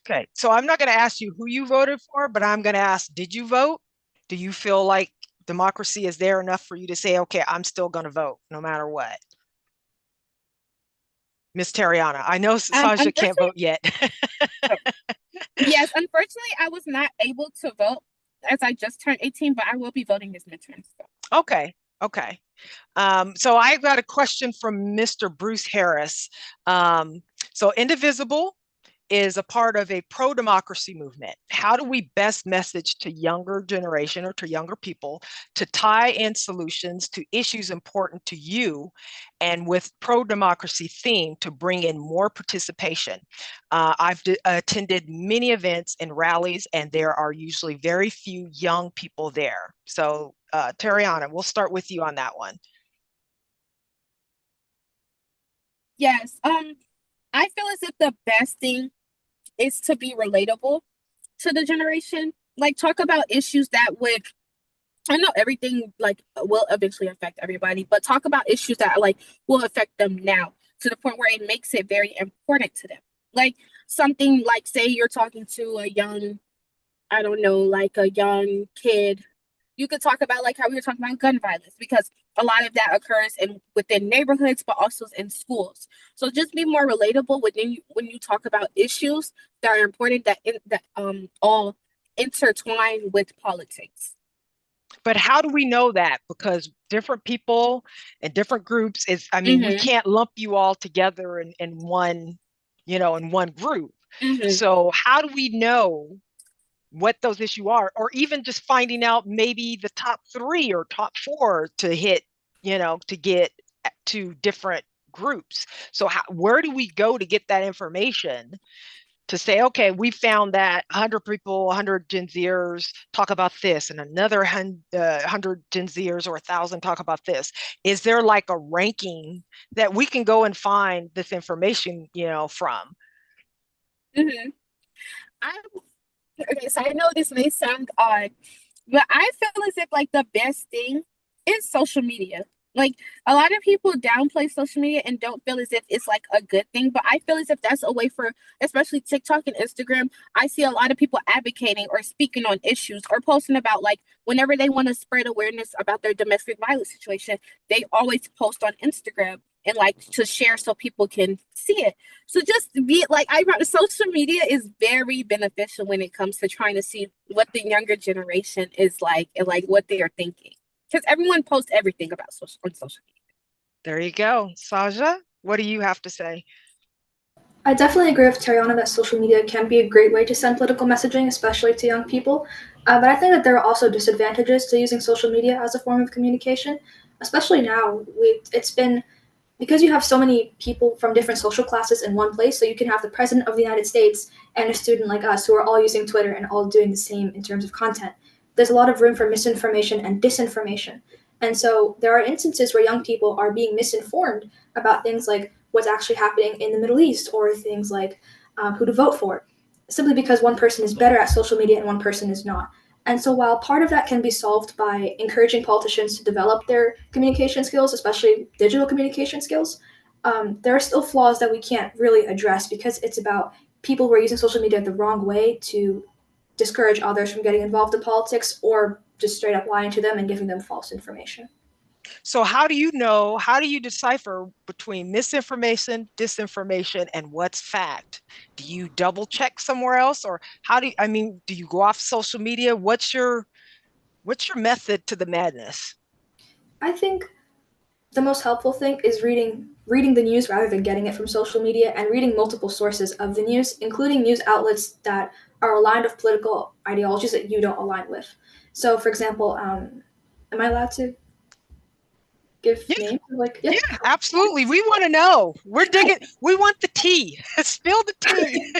Speaker 2: Okay, so I'm not going to ask you who you voted for, but I'm going to ask, did you vote? Do you feel like democracy is there enough for you to say, okay, I'm still going to vote no matter what? Ms. Tariana, I know Sasha can't vote yet.
Speaker 5: Yes, unfortunately, I was not able to vote as I just turned 18, but I will be voting this midterm. So.
Speaker 2: Okay. So I've got a question from Mr. Bruce Harris. So Indivisible is a part of a pro-democracy movement. How do we best message to younger generation or to younger people to tie in solutions to issues important to you, and with pro-democracy theme to bring in more participation? I've attended many events and rallies, and there are usually very few young people there. So Tariana, we'll start with you on that one.
Speaker 5: Yes, I feel as if the best thing is to be relatable to the generation. Like talk about issues that would, I know everything like will eventually affect everybody, but talk about issues that like will affect them now to the point where it makes it very important to them. Like something like, say you're talking to a young, I don't know, like a young kid. You could talk about like how we were talking about gun violence, because a lot of that occurs within neighborhoods, but also in schools. So just be more relatable when you talk about issues that are important that all intertwine with politics.
Speaker 2: But how do we know that? Because different people and different groups we can't lump you all together in one, in one group. So how do we know what those issues are, or even just finding out maybe the top 3 or top 4 to hit, to get to different groups? So where do we go to get that information to say, okay, we found that 100 people, 100 Gen Zers talk about this, and another 100 Gen Zers or 1,000 talk about this? Is there like a ranking that we can go and find this information, from?
Speaker 5: Okay, so I know this may sound odd, but I feel as if like the best thing is social media. Like a lot of people downplay social media and don't feel as if it's like a good thing, but I feel as if that's a way for, especially TikTok and Instagram. I see a lot of people advocating or speaking on issues or posting about, like, whenever they want to spread awareness about their domestic violence situation, they always post on Instagram and like to share so people can see it. So just be like, social media is very beneficial when it comes to trying to see what the younger generation is like and like what they are thinking. Because everyone posts everything about on social media.
Speaker 2: There you go. Saja, what do you have to say?
Speaker 4: I definitely agree with Tariana that social media can be a great way to send political messaging, especially to young people. But I think that there are also disadvantages to using social media as a form of communication, especially now. It's been because you have so many people from different social classes in one place, so you can have the president of the United States and a student like us who are all using Twitter and all doing the same in terms of content. There's a lot of room for misinformation and disinformation. And so there are instances where young people are being misinformed about things like what's actually happening in the Middle East, or things like who to vote for, simply because one person is better at social media and one person is not. And so while part of that can be solved by encouraging politicians to develop their communication skills, especially digital communication skills, there are still flaws that we can't really address because it's about people who are using social media the wrong way to discourage others from getting involved in politics, or just straight up lying to them and giving them false information.
Speaker 2: So how do you decipher between misinformation, disinformation, and what's fact? Do you double check somewhere else, or do you go off social media? What's your method to the madness?
Speaker 4: I think the most helpful thing is reading the news rather than getting it from social media, and reading multiple sources of the news, including news outlets that are aligned with political ideologies that you don't align with. So, for example, am I allowed to give names?
Speaker 2: Yeah, absolutely. We want to know. We're digging. We want the tea. Spill the tea.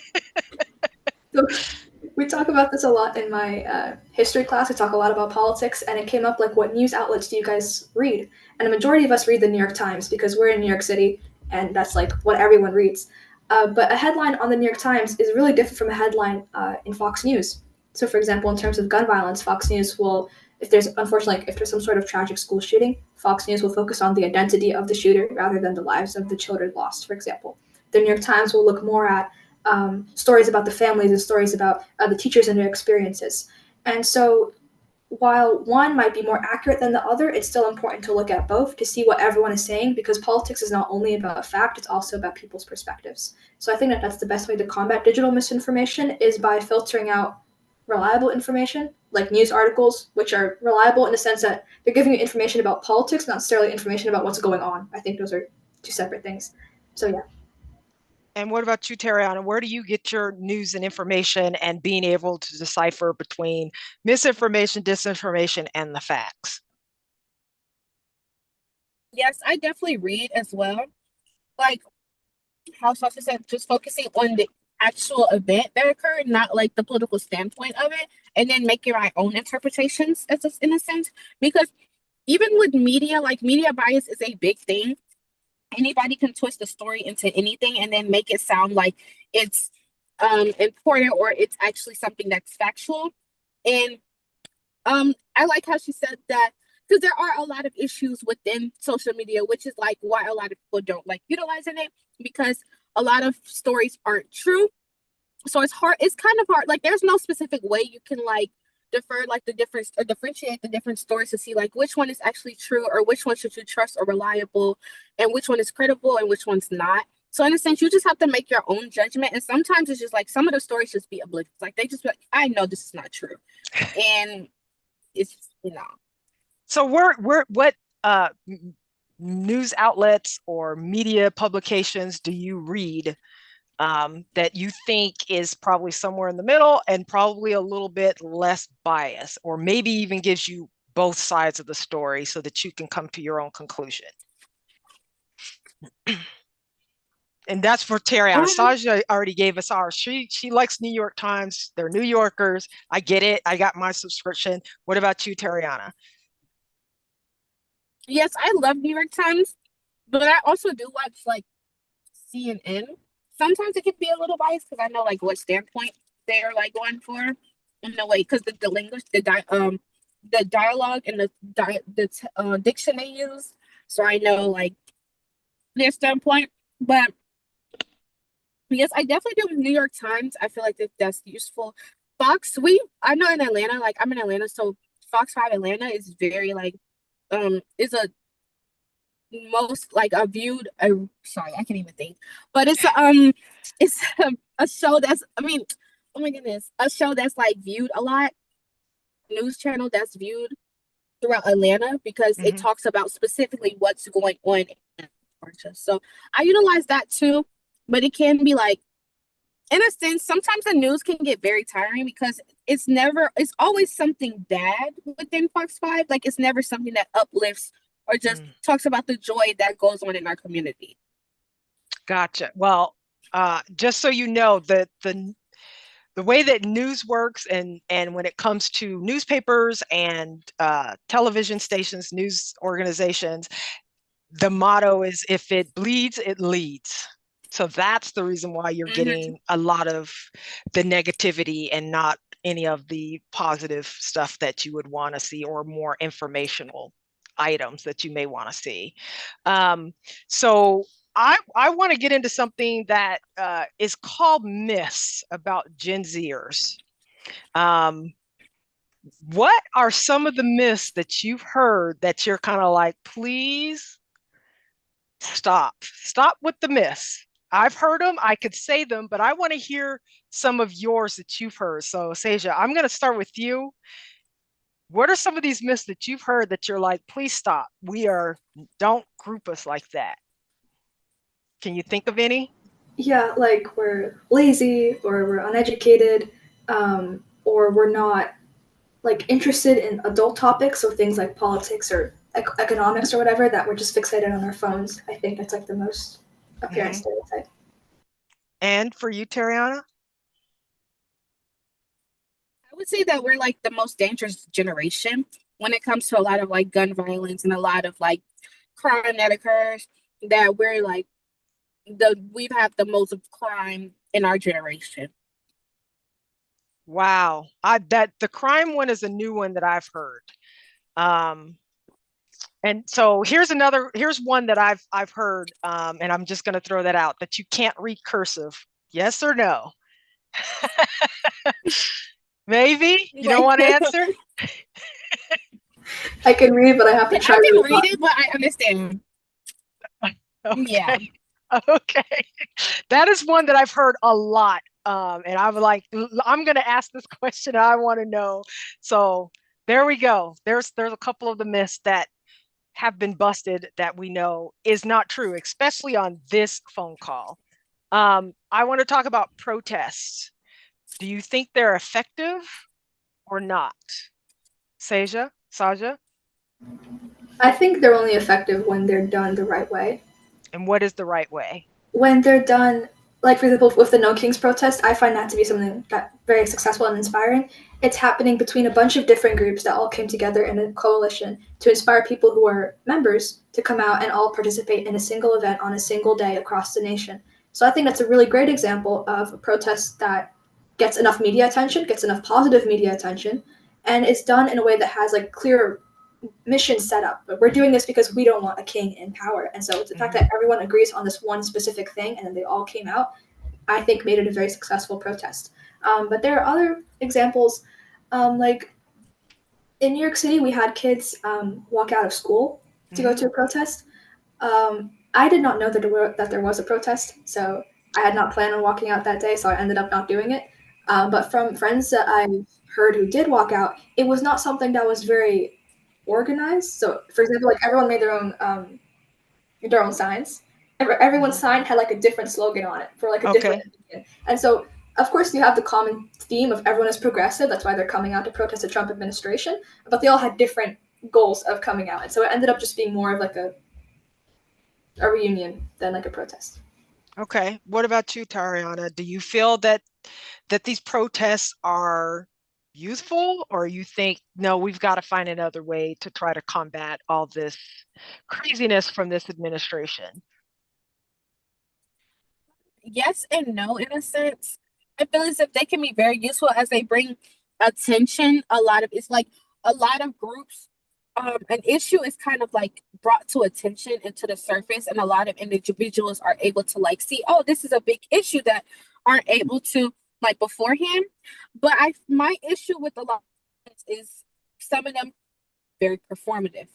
Speaker 4: So, we talk about this a lot in my history class. We talk a lot about politics, and it came up like, what news outlets do you guys read? And the majority of us read the New York Times because we're in New York City, and that's like what everyone reads. But a headline on the New York Times is really different from a headline in Fox News. So, for example, in terms of gun violence, Fox News will, if there's some sort of tragic school shooting, Fox News will focus on the identity of the shooter rather than the lives of the children lost, for example. The New York Times will look more at stories about the families and stories about the teachers and their experiences. And so while one might be more accurate than the other, it's still important to look at both to see what everyone is saying, because politics is not only about fact, it's also about people's perspectives. So I think that that's the best way to combat digital misinformation, is by filtering out reliable information, like news articles, which are reliable in the sense that they're giving you information about politics, not necessarily information about what's going on. I think those are two separate things. So yeah.
Speaker 2: And what about you, Tariana? Where do you get your news and information, and being able to decipher between misinformation, disinformation, and the facts?
Speaker 5: Yes, I definitely read as well. Like how Sasha said, just focusing on the actual event that occurred, not like the political standpoint of it, and then making my own interpretations in a sense. Because even with media, like media bias is a big thing. Anybody can twist a story into anything and then make it sound like it's important, or it's actually something that's factual. And I like how she said that, because there are a lot of issues within social media, which is like why a lot of people don't like utilizing it, because a lot of stories aren't true. So it's hard. It's kind of hard. Like there's no specific way you can like defer like the difference, or differentiate the different stories to see like which one is actually true, or which one should you trust or reliable, and which one is credible and which one's not. So in a sense, you just have to make your own judgment. And sometimes it's just like some of the stories just be oblivious. Like they just be like, I know this is not true. And it's,
Speaker 2: So what news outlets or media publications do you read that you think is probably somewhere in the middle and probably a little bit less biased, or maybe even gives you both sides of the story so that you can come to your own conclusion? And that's for Tariana. Saja already gave us ours. She likes New York Times. They're New Yorkers. I get it. I got my subscription. What about you, Tariana?
Speaker 5: Yes, I love New York Times, but I also do watch like CNN. Sometimes it can be a little biased because I know like what standpoint they're like going for in a way, because the language, the dialogue and the diction they use, so I know like their standpoint. But yes, I definitely do with New York Times. I feel like that's useful. I know in Atlanta, like I'm in Atlanta, so Fox 5 Atlanta is very like is a most like a viewed sorry, I can't even think, but it's a show that's, I mean, oh my goodness, a show that's like viewed a lot, news channel that's viewed throughout Atlanta, because it talks about specifically what's going on in Georgia. So I utilize that too, but it can be like, in a sense, sometimes the news can get very tiring because it's always something bad within Fox 5. Like it's never something that uplifts or just talks about the joy that goes on in our community.
Speaker 2: Gotcha. Well, just so you know, that the way that news works, and when it comes to newspapers and television stations, news organizations, the motto is, if it bleeds, it leads. So that's the reason why you're getting a lot of the negativity and not any of the positive stuff that you would want to see, or more informational items that you may want to see. So I want to get into something that is called myths about Gen Zers. What are some of the myths that you've heard that you're kind of like, please stop with the myths? I've heard them, I could say them, but I want to hear some of yours that you've heard. So Seja, I'm going to start with you. What are some of these myths that you've heard that you're like, please stop? Don't group us like that. Can you think of any?
Speaker 4: Yeah, like we're lazy or we're uneducated, or we're not like interested in adult topics, so things like politics or economics or whatever, that we're just fixated on our phones. I think that's like the most apparent stereotype.
Speaker 2: And for you, Tariana?
Speaker 5: I would say that we're like the most dangerous generation when it comes to a lot of like gun violence and a lot of like crime that occurs, that we're like we've had the most of crime in our generation.
Speaker 2: Wow. That the crime one is a new one that I've heard. And so here's one that I've heard, and I'm just going to throw that out, that you can't read cursive. Yes or no? Maybe you don't want to answer.
Speaker 4: I can read, but I have to try.
Speaker 5: I can read it, but I understand.
Speaker 2: Okay.
Speaker 5: Yeah.
Speaker 2: Okay. That is one that I've heard a lot. And I'm like, I'm going to ask this question. I want to know. So there we go. There's a couple of the myths that have been busted that we know is not true, especially on this phone call. I want to talk about protests. Do you think they're effective or not? Saja?
Speaker 4: I think they're only effective when they're done the right way.
Speaker 2: And what is the right way?
Speaker 4: When they're done, like for example, with the No Kings protest, I find that to be something that very successful and inspiring. It's happening between a bunch of different groups that all came together in a coalition to inspire people who are members to come out and all participate in a single event on a single day across the nation. So I think that's a really great example of a protest that gets enough media attention, gets enough positive media attention, and is done in a way that has like clear mission set up. But we're doing this because we don't want a king in power. And so the fact that everyone agrees on this one specific thing and then they all came out, I think made it a very successful protest. But there are other examples, like in New York City, we had kids walk out of school to go to a protest. I did not know that there was a protest, so I had not planned on walking out that day, so I ended up not doing it. But from friends that I heard who did walk out, it was not something that was very organized. So, for example, like everyone made their own signs. Everyone's sign had like a different slogan on it for like a different opinion. And so, of course, you have the common theme of everyone is progressive. That's why they're coming out to protest the Trump administration. But they all had different goals of coming out, and so it ended up just being more of like a reunion than like a protest.
Speaker 2: Okay. What about you, Tariana? Do you feel that these protests are useful, or you think, no, we've got to find another way to try to combat all this craziness from this administration?
Speaker 5: Yes and no, in a sense. I feel as if they can be very useful as they bring attention. It's like a lot of groups, an issue is kind of like brought to attention and to the surface, and a lot of individuals are able to like see, oh, this is a big issue that aren't able to like beforehand. But my issue with a lot of is some of them very performative.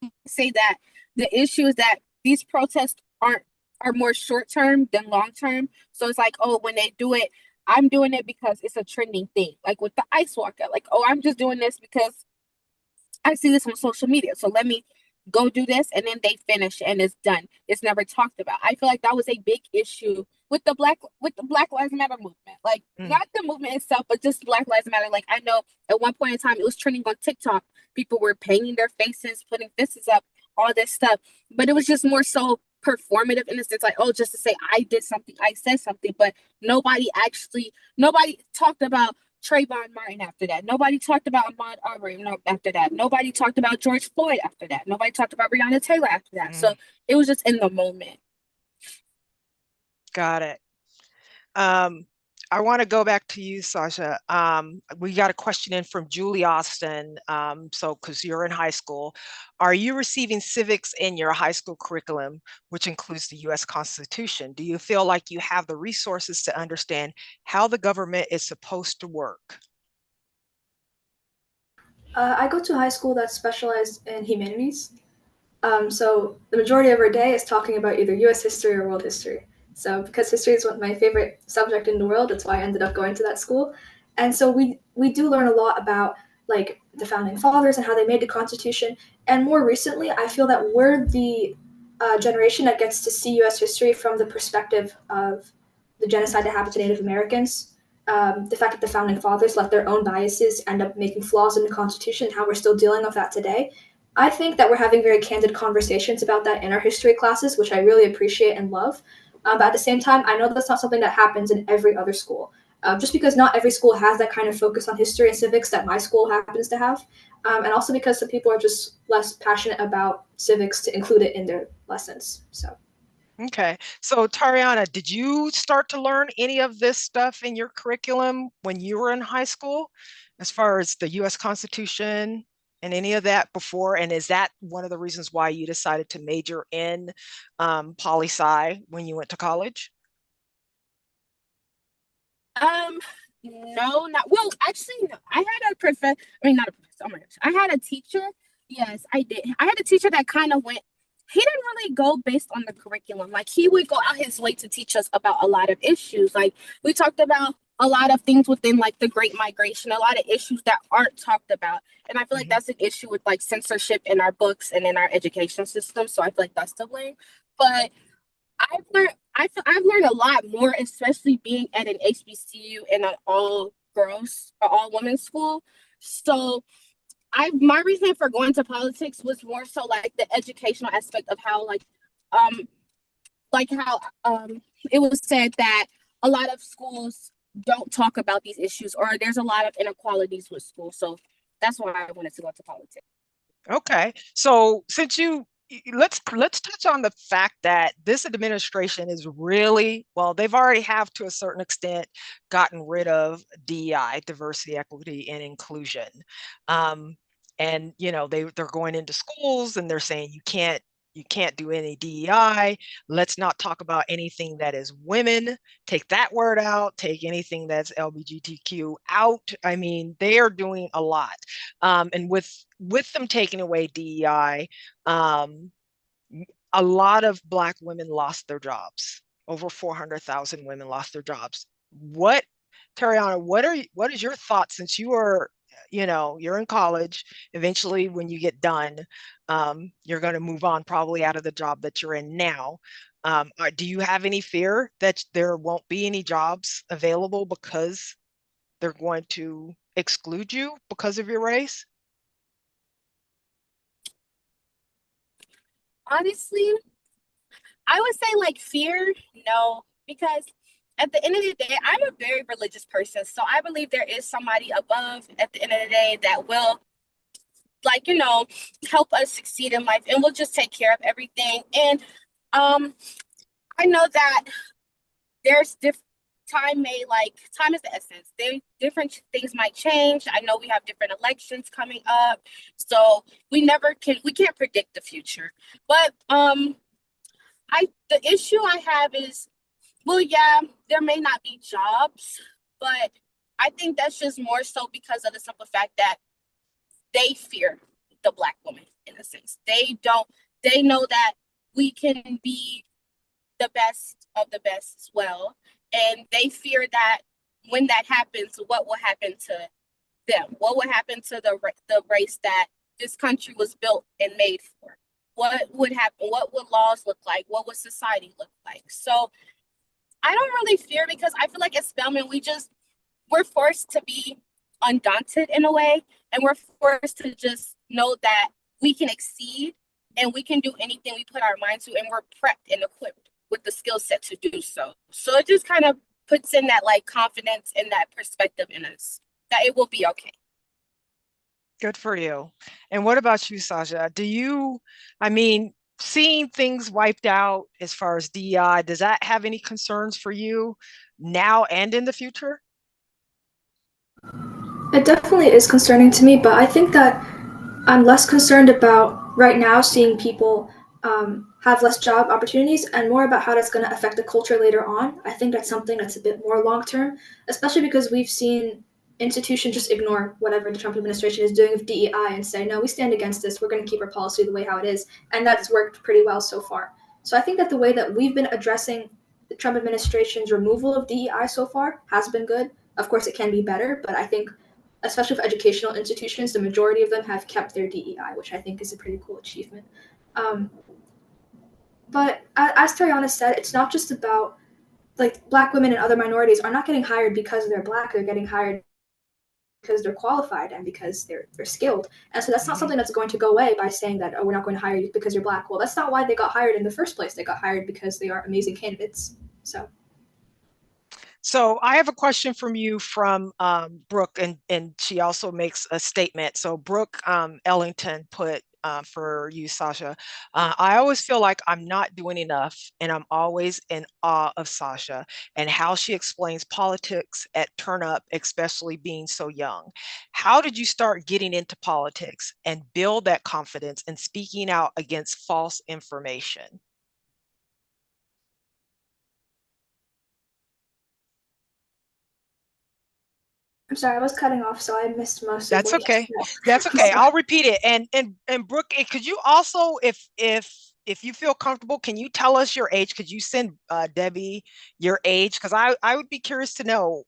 Speaker 5: I say that the issue is that these protests are more short term than long term. So it's like, oh, when they do it, I'm doing it because it's a trending thing. Like with the ice walker, like, oh, I'm just doing this because I see this on social media. So let me go do this, and then they finish and it's done. It's never talked about. I feel like that was a big issue with the Black Lives Matter movement. Like not the movement itself, but just Black Lives Matter. Like I know at one point in time it was trending on TikTok. People were painting their faces, putting fists up, all this stuff. But it was just more so performative in a sense, like, oh, just to say I did something, I said something, but nobody talked about Trayvon Martin after that. Nobody talked about Ahmaud Arbery after that. Nobody talked about George Floyd after that. Nobody talked about Breonna Taylor after that. So it was just in the moment.
Speaker 2: Got it. I want to go back to you, Sasha. We got a question in from Julie Austin. So, because you're in high school, are you receiving civics in your high school curriculum, which includes the U.S. Constitution? Do you feel like you have the resources to understand how the government is supposed to work?
Speaker 4: I go to a high school that's specialized in humanities. So the majority of our day is talking about either U.S. history or world history. So because history is my favorite subject in the world, that's why I ended up going to that school. And so we do learn a lot about like the founding fathers and how they made the Constitution. And more recently, I feel that we're the generation that gets to see U.S. history from the perspective of the genocide that happened to Native Americans. The fact that the founding fathers let their own biases end up making flaws in the Constitution, and how we're still dealing with that today. I think that we're having very candid conversations about that in our history classes, which I really appreciate and love. But at the same time, I know that's not something that happens in every other school. Just because not every school has that kind of focus on history and civics that my school happens to have. And also because some people are just less passionate about civics to include it in their lessons. So.
Speaker 2: Okay. So, Tariana, did you start to learn any of this stuff in your curriculum when you were in high school, as far as the U.S. Constitution and any of that before? And is that one of the reasons why you decided to major in poli-sci when you went to college?
Speaker 5: No, not well. Actually, no. I had a professor. I mean, not a professor. Oh my gosh, I had a teacher. Yes, I did. I had a teacher that kind of went. He didn't really go based on the curriculum. Like he would go out his way to teach us about a lot of issues. Like we talked about a lot of things within like the Great Migration, a lot of issues that aren't talked about. And I feel like that's an issue with like censorship in our books and in our education system. So I feel like that's the blame. But I've learned a lot more, especially being at an HBCU and an all girls or all women's school. So my reason for going to politics was more so like the educational aspect of how how it was said that a lot of schools don't talk about these issues, or there's a lot of inequalities with schools. So that's why I wanted to go to politics.
Speaker 2: Okay. So since let's touch on the fact that this administration is really, well, they've already have to a certain extent gotten rid of DEI, diversity, equity, and inclusion. And they're going into schools and they're saying you can't do any DEI. Let's not talk about anything that is women. Take that word out. Take anything that's LGBTQ out. I mean, they are doing a lot. And with them taking away DEI, a lot of Black women lost their jobs. Over 400,000 women lost their jobs. Tariana, what is your thought, since you're in college? Eventually, when you get done, you're going to move on probably out of the job that you're in now. Do you have any fear that there won't be any jobs available because they're going to exclude you because of your race?
Speaker 5: Honestly, I would say like fear, no, because at the end of the day, I'm a very religious person. So I believe there is somebody above at the end of the day that will help us succeed in life and we'll just take care of everything. And I know that there's time is the essence. Different things might change. I know we have different elections coming up. So we can't predict the future. But the issue I have is, well, yeah, there may not be jobs, but I think that's just more so because of the simple fact that they fear the Black woman in a sense. They know that we can be the best of the best as well. And they fear that when that happens, what will happen to them? What will happen to the race that this country was built and made for? What would happen? What would laws look like? What would society look like? So I don't really fear, because I feel like at Spelman, we're forced to be undaunted in a way. And we're forced to just know that we can exceed and we can do anything we put our mind to. And we're prepped and equipped with the skill set to do so. So it just kind of puts in that like confidence and that perspective in us that it will be okay.
Speaker 2: Good for you. And what about you, Sasha? seeing things wiped out as far as DEI, does that have any concerns for you now and in the future?
Speaker 4: It definitely is concerning to me, but I think that I'm less concerned about right now seeing people have less job opportunities and more about how that's going to affect the culture later on. I think that's something that's a bit more long term, especially because we've seen institutions just ignore whatever the Trump administration is doing with DEI and say, no, we stand against this. We're going to keep our policy the way how it is. And that's worked pretty well so far. So I think that the way that we've been addressing the Trump administration's removal of DEI so far has been good. Of course, it can be better, but I think especially with educational institutions, the majority of them have kept their DEI, which I think is a pretty cool achievement. Um, but as Tariana said, it's not just about like Black women and other minorities are not getting hired because they're Black. They're getting hired because they're qualified and because they're skilled. And so that's not something that's going to go away by saying that, oh, we're not going to hire you because you're Black. Well, that's not why they got hired in the first place. They got hired because they are amazing candidates.
Speaker 2: So I have a question from you from Brooke, and she also makes a statement. So Brooke Ellington put for you, Sasha, I always feel like I'm not doing enough, and I'm always in awe of Sasha and how she explains politics at Turn Up, especially being so young. How did you start getting into politics and build that confidence and speaking out against false information?
Speaker 4: I'm sorry, I was cutting off, so I missed most of
Speaker 2: That's
Speaker 4: what
Speaker 2: okay.
Speaker 4: you said.
Speaker 2: That's okay. I'll repeat it. And Brooke, could you also, if you feel comfortable, can you tell us your age? Could you send Debbie your age? Because I would be curious to know,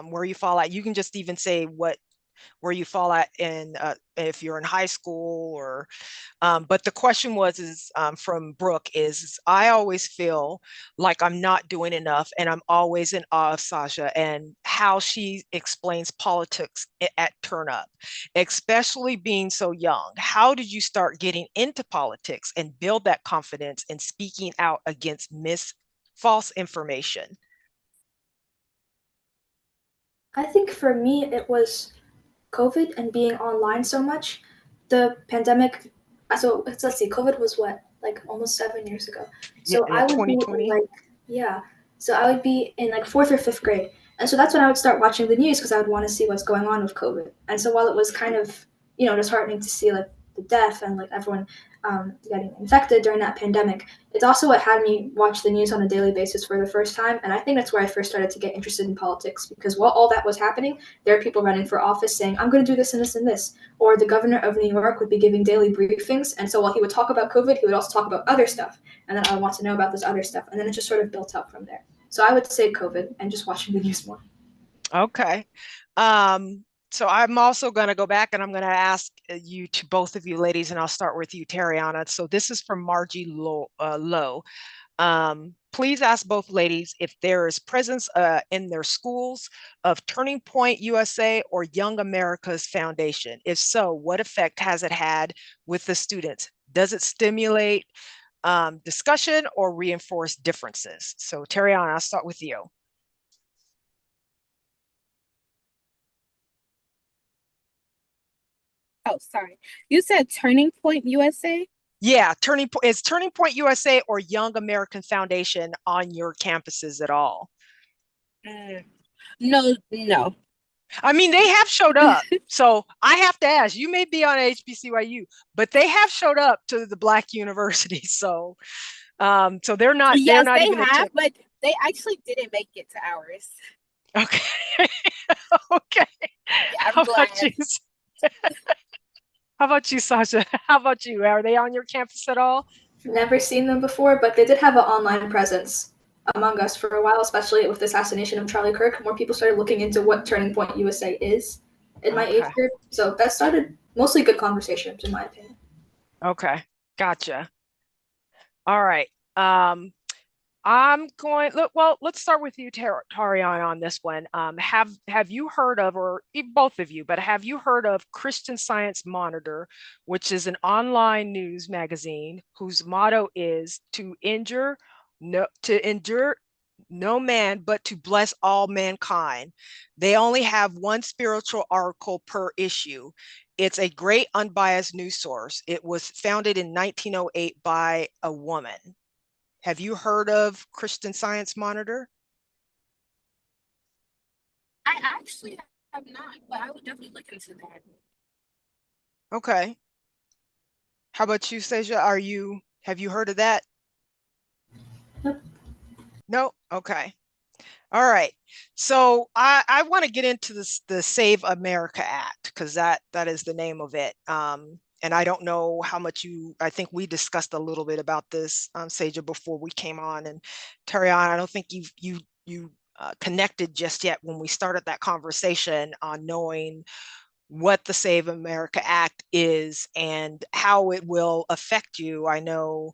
Speaker 2: where you fall at. You can just even say where you fall at in if you're in high school or but the question is from Brooke is I always feel like I'm not doing enough, and I'm always in awe of Sasha and how she explains politics at Turn Up, especially being so young. How did you start getting into politics and build that confidence and speaking out against false information?
Speaker 4: I think for me, it was COVID and being online so much. The pandemic, so let's see, COVID was what, like almost 7 years ago.
Speaker 2: Yeah,
Speaker 4: So I would be in
Speaker 2: 2020.
Speaker 4: like, yeah. So I would be in like fourth or fifth grade. And so that's when I would start watching the news because I would want to see what's going on with COVID. And so while it was kind of, disheartening to see like the death and like everyone getting infected during that pandemic, it's also what had me watch the news on a daily basis for the first time. And I think that's where I first started to get interested in politics because while all that was happening, there are people running for office saying, I'm going to do this and this and this. Or the governor of New York would be giving daily briefings. And so while he would talk about COVID, he would also talk about other stuff. And then I would want to know about this other stuff. And then it just sort of built up from there. So I would say COVID and just watching the news more.
Speaker 2: Okay. So I'm also going to go back and I'm going to ask you to both of you ladies, and I'll start with you, Tariana. So this is from Margie Lowe. Please ask both ladies if there is presence in their schools of Turning Point USA or Young America's Foundation. If so, what effect has it had with the students? Does it stimulate discussion or reinforce differences? So Tariana, I'll start with you.
Speaker 5: Oh, sorry. You said Turning Point USA?
Speaker 2: Yeah, is Turning Point USA or Young American Foundation on your campuses at all?
Speaker 5: No.
Speaker 2: I mean, they have showed up. So I have to ask, you may be on HBCYU, but they have showed up to the Black universities. So so they're not
Speaker 5: Yes,
Speaker 2: not
Speaker 5: they
Speaker 2: even
Speaker 5: have, but they actually didn't make it to ours.
Speaker 2: Okay. Okay.
Speaker 5: Yeah,
Speaker 2: How
Speaker 5: I'm glad.
Speaker 2: about you? How about you, Sasha? How about you? Are they on your campus at all?
Speaker 4: Never seen them before, but they did have an online presence among us for a while, especially with the assassination of Charlie Kirk. More people started looking into what Turning Point USA is in my age group. So that started mostly good conversations, in my opinion.
Speaker 2: Okay, gotcha. All right. I'm going. Well, let's start with you, Tariana, on this one. Have you heard of, or both of you, but have you heard of Christian Science Monitor, which is an online news magazine whose motto is to endure no man, but to bless all mankind. They only have one spiritual article per issue. it's a great unbiased news source. It was founded in 1908 by a woman. Have you heard of Christian Science Monitor?
Speaker 5: I actually have not, but I would definitely look into that.
Speaker 2: Okay. How about you, Seja? Have you heard of that?
Speaker 4: Nope.
Speaker 2: No? Okay. All right. So I want to get into the Save America Act, because that is the name of it. And I don't know how much I think we discussed a little bit about this, Seja, before we came on. And Tariana, I don't think you connected just yet when we started that conversation on knowing what the Save America Act is and how it will affect you. I know,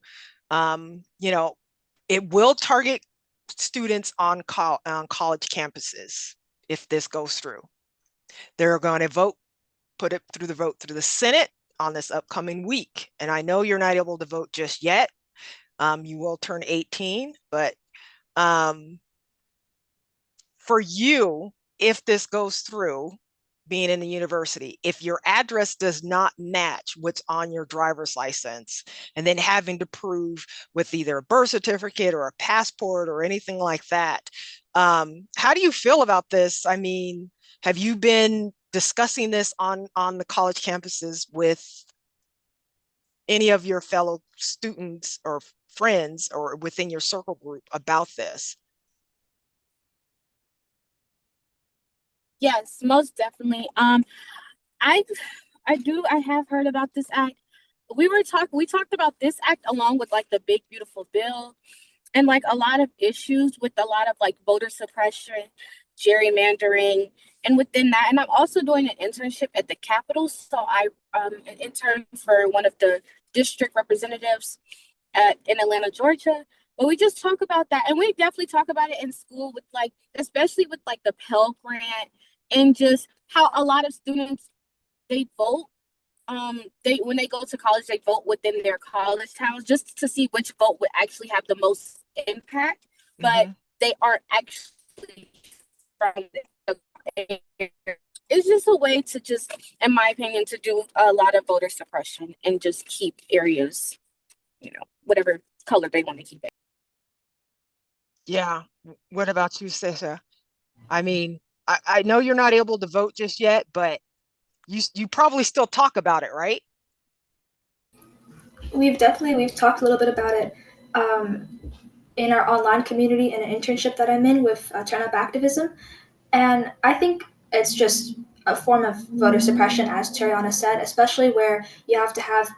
Speaker 2: it will target students on college campuses if this goes through. They're going to put it through the Senate on this upcoming week. And I know you're not able to vote just yet. You will turn 18, but for you, if this goes through, being in the university, if your address does not match what's on your driver's license, and then having to prove with either a birth certificate or a passport or anything like that, how do you feel about this? I mean, have you been discussing this on the college campuses with any of your fellow students or friends or within your circle group about this?
Speaker 5: Yes, most definitely. I I have heard about this act. We talked about this act along with like the big beautiful bill and like a lot of issues with a lot of like voter suppression, gerrymandering, and within that, and I'm also doing an internship at the Capitol. So I an intern for one of the district representatives in Atlanta, Georgia. But we just talk about that, and we definitely talk about it in school with like, especially with like the Pell Grant and just how a lot of students they vote. They when they go to college, they vote within their college towns just to see which vote would actually have the most impact. But they aren't actually from the, it's just a way to just, in my opinion, to do a lot of voter suppression and just keep areas, whatever color they want to keep it.
Speaker 2: Yeah. What about you, Sasha? I mean, I know you're not able to vote just yet, but you probably still talk about it, right?
Speaker 4: We've talked a little bit about it in our online community and an internship that I'm in with Turn Up Activism. And I think it's just a form of voter suppression, as Tariana said, especially where you have to have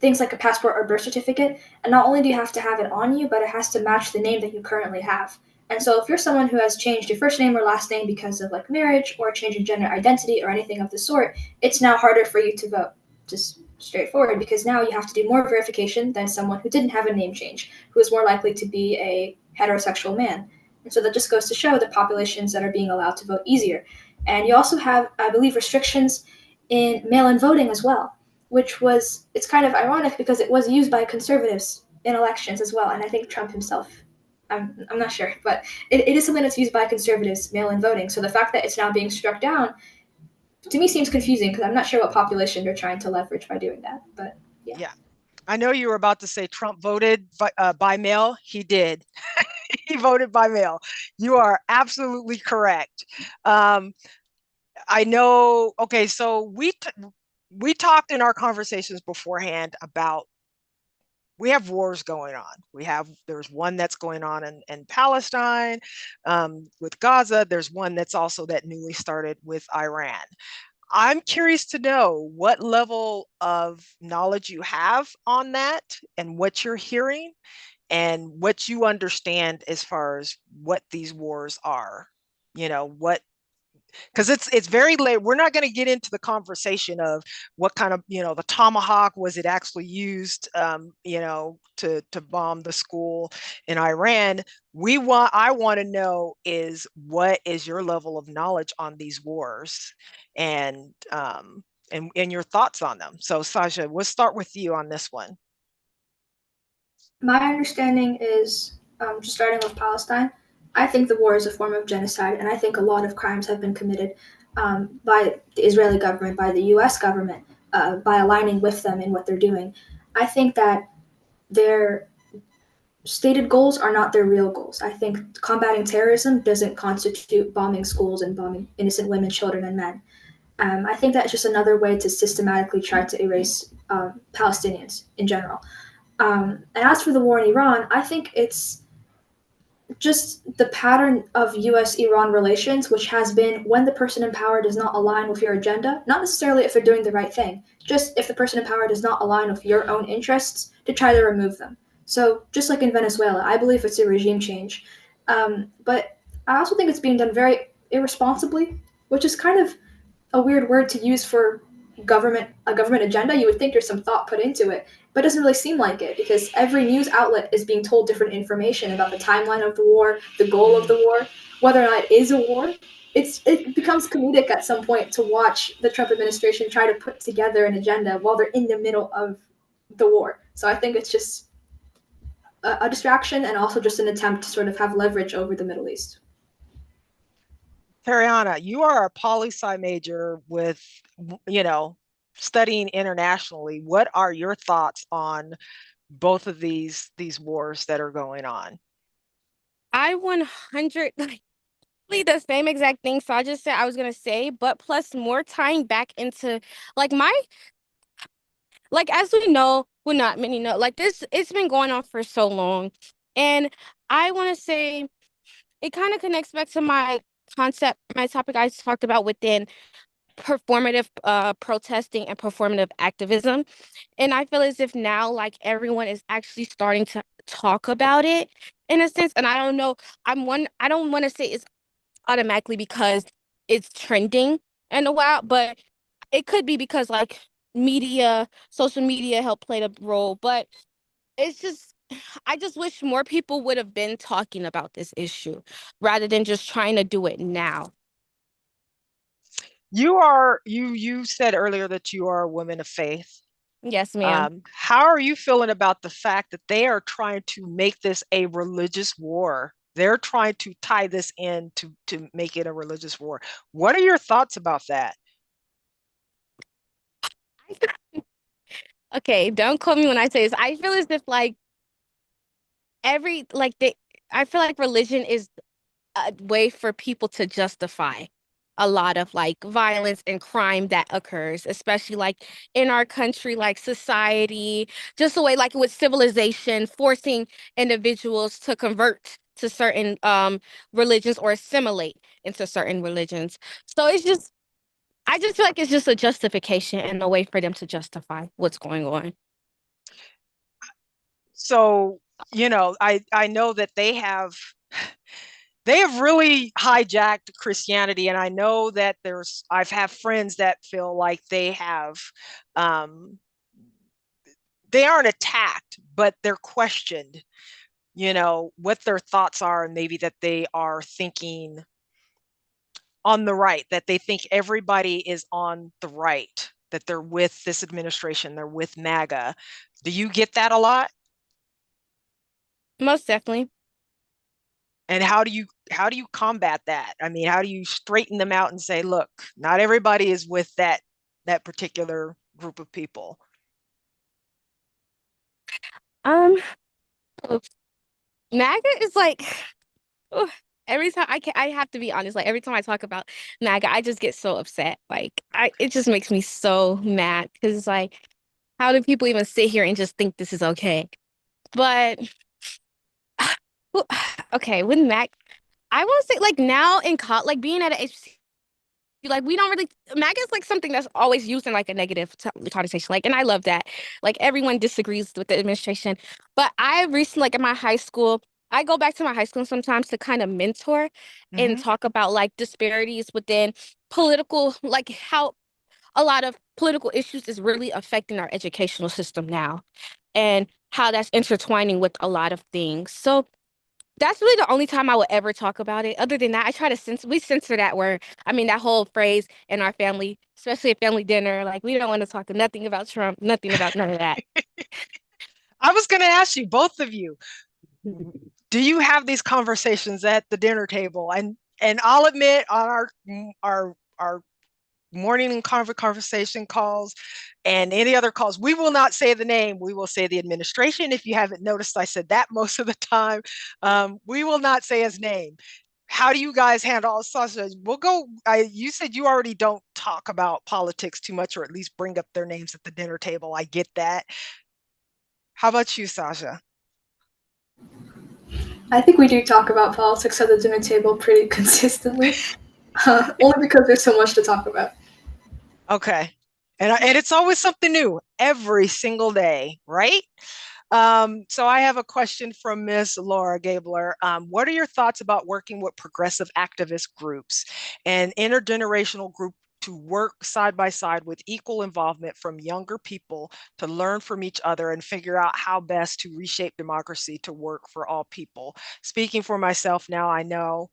Speaker 4: things like a passport or birth certificate. And not only do you have to have it on you, but it has to match the name that you currently have. And so if you're someone who has changed your first name or last name because of like marriage or change in gender identity or anything of the sort, it's now harder for you to vote. Just straightforward, because now you have to do more verification than someone who didn't have a name change, who is more likely to be a heterosexual man. And so that just goes to show the populations that are being allowed to vote easier. And you also have, I believe, restrictions in mail-in voting as well, it's kind of ironic because it was used by conservatives in elections as well. And I think Trump himself, I'm not sure, but it is something that's used by conservatives, mail-in voting. So the fact that it's now being struck down, to me, seems confusing because I'm not sure what population they're trying to leverage by doing that. But yeah.
Speaker 2: I know you were about to say Trump voted by mail. He did. He voted by mail. You are absolutely correct. I know. Okay, so we talked in our conversations beforehand about we have wars going on. There's one that's going on in Palestine with Gaza. There's one that's also that newly started with Iran. I'm curious to know what level of knowledge you have on that and what you're hearing and what you understand as far as what these wars are. Because it's very late. We're not going to get into the conversation of what kind of, the tomahawk, was it actually used, to bomb the school in Iran. I want to know is what is your level of knowledge on these wars and your thoughts on them. So Sasha, we'll start with you on this one.
Speaker 4: My understanding is, just starting with Palestine, I think the war is a form of genocide, and I think a lot of crimes have been committed. by the Israeli government, by the U.S. government, by aligning with them in what they're doing. I think that their stated goals are not their real goals. I think combating terrorism doesn't constitute bombing schools and bombing innocent women, children, and men. I think that's just another way to systematically try to erase Palestinians in general. And as for the war in Iran, I think it's just the pattern of US Iran relations, which has been when the person in power does not align with your agenda, not necessarily if they're doing the right thing, just if the person in power does not align with your own interests, to try to remove them. So, just like in Venezuela, I believe it's a regime change. But I also think it's being done very irresponsibly, which is kind of a weird word to use for government agenda. You would think there's some thought put into it, but it doesn't really seem like it because every news outlet is being told different information about the timeline of the war, the goal of the war, whether or not it is a war. It becomes comedic at some point to watch the Trump administration try to put together an agenda while they're in the middle of the war. So I think it's just a distraction and also just an attempt to sort of have leverage over the Middle East.
Speaker 2: Tariana, you are a poli-sci major with, studying internationally. What are your thoughts on both of these wars that are going on?
Speaker 5: I 100 the same exact thing so I just said I was gonna say, but plus more tying back into like my as we know, well not many know, like this it's been going on for so long. And I wanna say it kind of connects back to my topic I talked about within performative protesting and performative activism. And I feel as if now like everyone is actually starting to talk about it in a sense. And I don't know, I don't want to say it's automatically because it's trending in a while, but it could be because like social media helped play the role. But it's just I just wish more people would have been talking about this issue rather than just trying to do it now.
Speaker 2: You said earlier that you are a woman of faith.
Speaker 5: Yes, ma'am.
Speaker 2: How are you feeling about the fact that they are trying to make this a religious war? They're trying to tie this in to make it a religious war. What are your thoughts about that?
Speaker 5: Okay, don't quote me when I say this. I feel as if like every like they I feel like religion is a way for people to justify a lot of like violence and crime that occurs, especially like in our country, like society, just the way like with civilization, forcing individuals to convert to certain religions or assimilate into certain religions. So I just feel like it's just a justification and a way for them to justify what's going on.
Speaker 2: So, I know that they have really hijacked Christianity, and I know that I've had friends that feel like um, they aren't attacked, but they're questioned, what their thoughts are, and maybe that they are thinking on the right, that they think everybody is on the right, that they're with this administration, they're with MAGA. Do you get that a lot?
Speaker 5: Most definitely.
Speaker 2: And how do you combat that? I mean, how do you straighten them out and say, look, not everybody is with that particular group of people?
Speaker 5: Um, MAGA is like ugh, every time I have to be honest, like every time I talk about MAGA, I just get so upset. Like it just makes me so mad because it's like, how do people even sit here and just think this is okay? But okay, with Mac, I want to say like now in college, like being at a like we don't really MAGA is like something that's always used in like a negative connotation. Like, and I love that. Like everyone disagrees with the administration, but I recently like in my high school, I go back to my high school sometimes to kind of mentor and
Speaker 2: Mm-hmm.
Speaker 5: talk about like disparities within political, like how a lot of political issues is really affecting our educational system now, and how that's intertwining with a lot of things. So that's really the only time I would ever talk about it. Other than that, I try to we censor that word. I mean, that whole phrase in our family, especially at family dinner. Like, we don't want to talk nothing about Trump, nothing about none of that.
Speaker 2: I was going to ask you, both of you, do you have these conversations at the dinner table? And I'll admit, on our morning and conversation calls and any other calls, we will not say the name. We will say the administration. If you haven't noticed, I said that most of the time. We will not say his name. How do you guys handle sausage? We'll go. You said you already don't talk about politics too much, or at least bring up their names at the dinner table. I get that. How about you, Sasha?
Speaker 4: I think we do talk about politics at the dinner table pretty consistently, only because there's so much to talk about.
Speaker 2: Okay. And it's always something new every single day, right? So I have a question from Miss Laura Gabler. What are your thoughts about working with progressive activist groups and intergenerational group to work side by side with equal involvement from younger people to learn from each other and figure out how best to reshape democracy to work for all people? Speaking for myself now, I know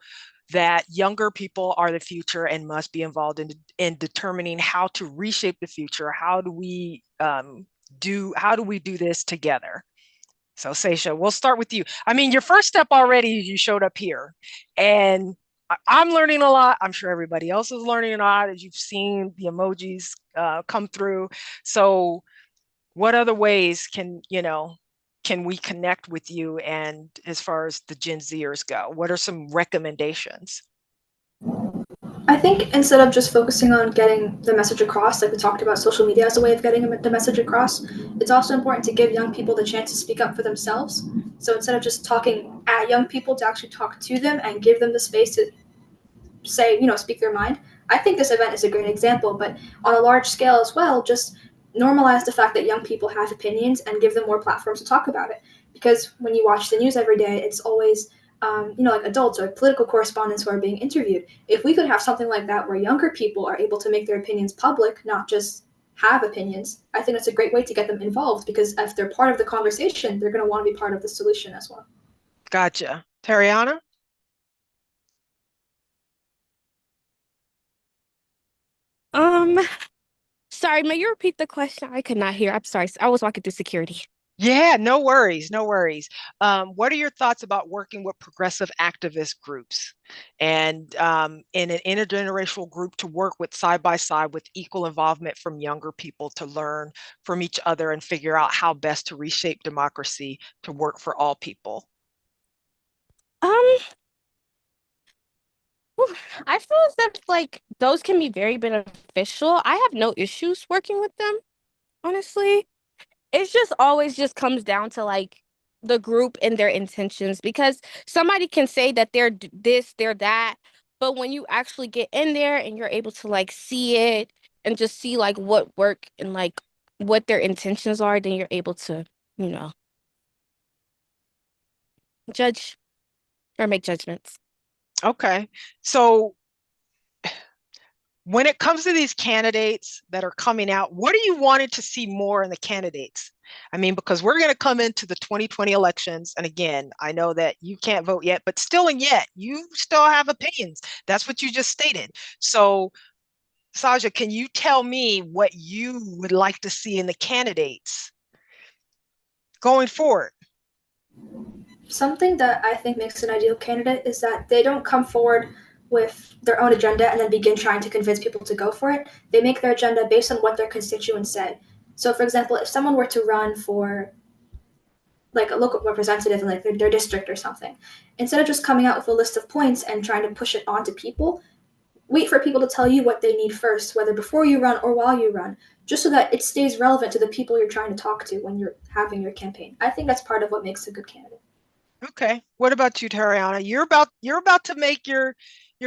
Speaker 2: that younger people are the future and must be involved in determining how to reshape the future. How do we do this together? So Seisha, we'll start with you. I mean, your first step already, you showed up here, and I'm learning a lot. I'm sure everybody else is learning a lot as you've seen the emojis come through. So what other ways can we connect with you? And as far as the Gen Zers go, what are some recommendations?
Speaker 4: I think instead of just focusing on getting the message across, like we talked about social media as a way of getting the message across, it's also important to give young people the chance to speak up for themselves. So instead of just talking at young people, to actually talk to them and give them the space to say, speak their mind. I think this event is a great example, but on a large scale as well, just normalize the fact that young people have opinions and give them more platforms to talk about it. Because when you watch the news every day, it's always like adults or political correspondents who are being interviewed. If we could have something like that where younger people are able to make their opinions public, not just have opinions, I think that's a great way to get them involved, because if they're part of the conversation, they're going to want to be part of the solution as well.
Speaker 2: Gotcha. Tariana?
Speaker 5: Sorry, may you repeat the question? I could not hear. I'm sorry. I was walking through security.
Speaker 2: Yeah, no worries, no worries. What are your thoughts about working with progressive activist groups and in an intergenerational group to work with side by side with equal involvement from younger people to learn from each other and figure out how best to reshape democracy to work for all people?
Speaker 5: I feel as if like those can be very beneficial. I have no issues working with them, honestly. It's just always just comes down to like the group and their intentions, because somebody can say that they're this, they're that, but when you actually get in there and you're able to like see it and just see like what work and like what their intentions are, then you're able to, you know, judge or make judgments.
Speaker 2: Okay, so when it comes to these candidates that are coming out, what are you wanting to see more in the candidates? I mean, because we're going to come into the 2020 elections. And again, I know that you can't vote yet, but still and yet, you still have opinions. That's what you just stated. So, Saja, can you tell me what you would like to see in the candidates going forward?
Speaker 4: Something that I think makes an ideal candidate is that they don't come forward with their own agenda and then begin trying to convince people to go for it. They make their agenda based on what their constituents say. So, for example, if someone were to run for like a local representative in like their district or something, instead of just coming out with a list of points and trying to push it onto people, wait for people to tell you what they need first, whether before you run or while you run, just so that it stays relevant to the people you're trying to talk to when you're having your campaign. I think that's part of what makes a good candidate.
Speaker 2: Okay. What about you, Tariana? You're about to make your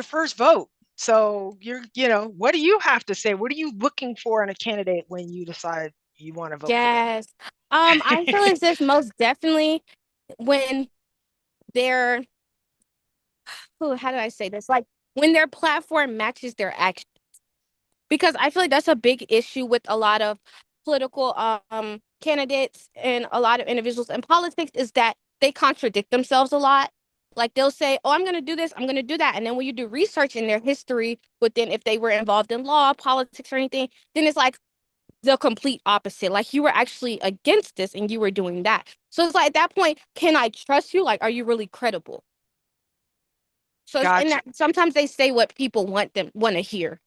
Speaker 2: first vote. So what do you have to say? What are you looking for in a candidate when you decide you want to vote for them?
Speaker 5: Yes. I feel as if most definitely when they're, how do I say this? Like when their platform matches their action. Because I feel like that's a big issue with a lot of political candidates and a lot of individuals in politics, is that they contradict themselves a lot. Like they'll say, oh, I'm going to do this, I'm going to do that. And then when you do research in their history, but then if they were involved in law, politics, or anything, then it's like the complete opposite. Like you were actually against this and you were doing that. So it's like at that point, can I trust you? Like, are you really credible? So it's in
Speaker 2: Gotcha.
Speaker 5: that sometimes they say what people want to hear.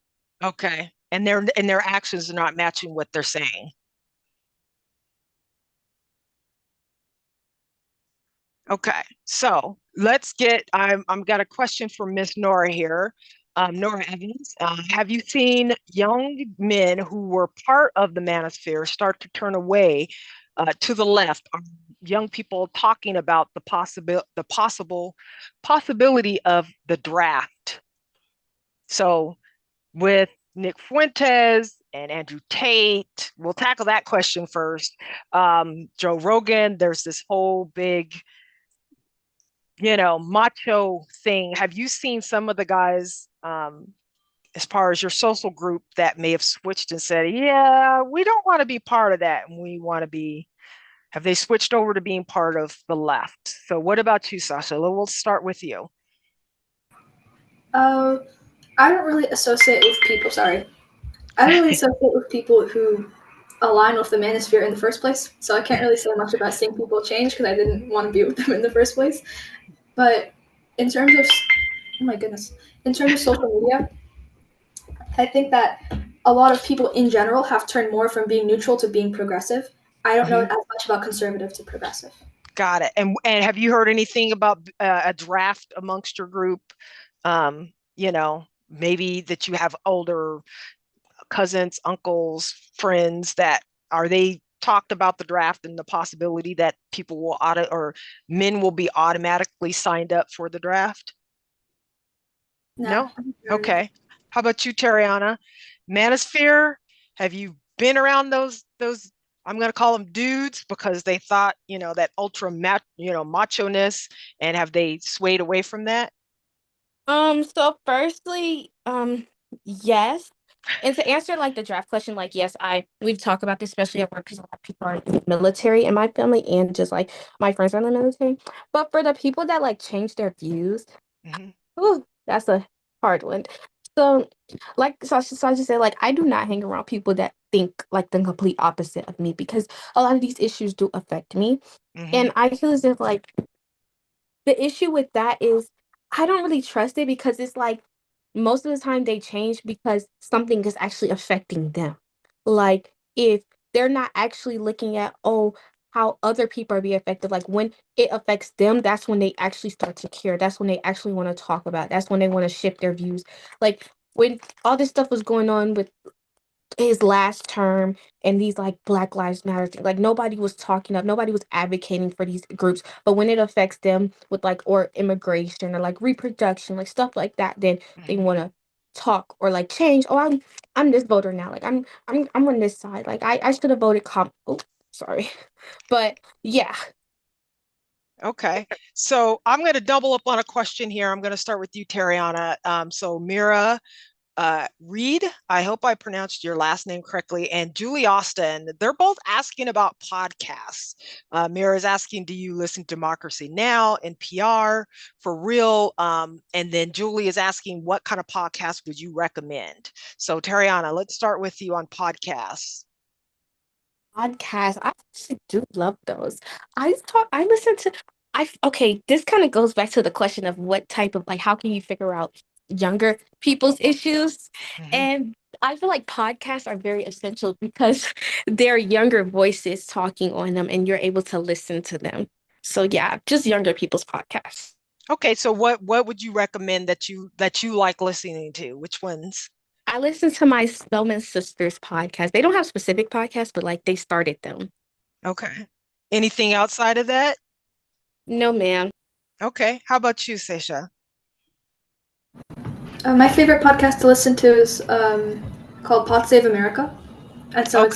Speaker 2: Okay. And their actions are not matching what they're saying. Okay. So let's get, I'm got a question for Miss Nora here. Nora Evans, have you seen young men who were part of the manosphere start to turn away to the left? Are young people talking about the possibility of the draft? So with Nick Fuentes and Andrew Tate, we'll tackle that question first. Joe Rogan, there's this whole big, macho thing. Have you seen some of the guys, as far as your social group, that may have switched and said, yeah, we don't want to be part of that, and we want to be, have they switched over to being part of the left? So what about you, Sasha? We'll start with you.
Speaker 4: I don't really associate with people. Sorry, I don't really associate with people who align with the manosphere in the first place. So I can't really say much about seeing people change because I didn't want to be with them in the first place. But in terms of, oh my goodness, in terms of social media, I think that a lot of people in general have turned more from being neutral to being progressive. I don't know as much about conservative to progressive.
Speaker 2: Got it. And have you heard anything about a draft amongst your group? Maybe that you have older cousins, uncles, friends that are they talked about the draft and the possibility that people will men will be automatically signed up for the draft? No? Okay. How about you, Tariana? Manosphere, have you been around those I'm going to call them dudes because they thought, that ultra macho-ness, and have they swayed away from that?
Speaker 5: So firstly, yes. And to answer like the draft question, like yes, we've talked about this, especially at work, because a lot of people are in the military in my family and just like my friends are in the military. But for the people that like change their views, ooh, that's a hard one. So like Sasha said, like I do not hang around people that think like the complete opposite of me because a lot of these issues do affect me. And I feel as if like the issue with that is I don't really trust it because it's like most of the time they change because something is actually affecting them. Like if they're not actually looking at, oh, how other people are being affected, like when it affects them, that's when they actually start to care. That's when they actually want to talk about. That's when they want to shift their views. Like when all this stuff was going on with his last term and these like Black Lives Matter like nobody was talking up, nobody was advocating for these groups, but when it affects them with like or immigration or like reproduction, like stuff like that, then they want to talk or like change. Oh, I'm this voter now, like I'm on this side, like I should have voted sorry. But yeah.
Speaker 2: Okay, so I'm going to double up on a question here. I'm going to start with you, Tariana. So Mira Reed, I hope I pronounced your last name correctly, and Julie Austin, they're both asking about podcasts. Mira's asking, do you listen to Democracy Now! NPR, For Real? And then Julie is asking, what kind of podcast would you recommend? So Tariana, let's start with you on podcasts.
Speaker 5: Podcasts, I actually do love those. I listen to okay, this kind of goes back to the question of what type of like how can you figure out younger people's issues? And I feel like podcasts are very essential because they're younger voices talking on them and you're able to listen to them. So yeah, just younger people's podcasts.
Speaker 2: Okay, so what would you recommend that you like listening to? Which ones?
Speaker 5: I listen to my Spellman Sisters podcast. They don't have specific podcasts, but like they started them.
Speaker 2: Okay. Anything outside of that?
Speaker 5: No, ma'am.
Speaker 2: Okay. How about you, Sasha?
Speaker 4: My favorite podcast to listen to is called Pod Save America. And so it's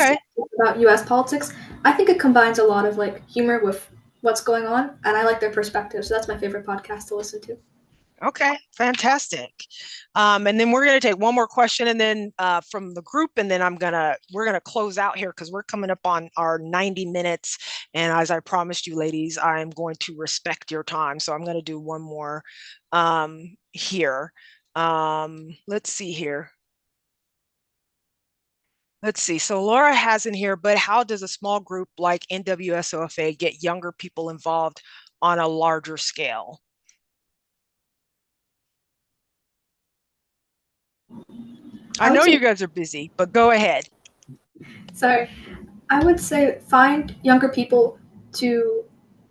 Speaker 4: about US politics. I think it combines a lot of like humor with what's going on, and I like their perspective. So that's my favorite podcast to listen to.
Speaker 2: Okay, fantastic. And then we're going to take one more question and then from the group, and then we're gonna close out here because we're coming up on our 90 minutes. And as I promised you ladies, I'm going to respect your time. So I'm going to do one more here. Let's see here. Let's see. So Laura has in here, but how does a small group like NWSOFA get younger people involved on a larger scale? I know you guys are busy, but go ahead.
Speaker 4: Sorry. I would say find younger people to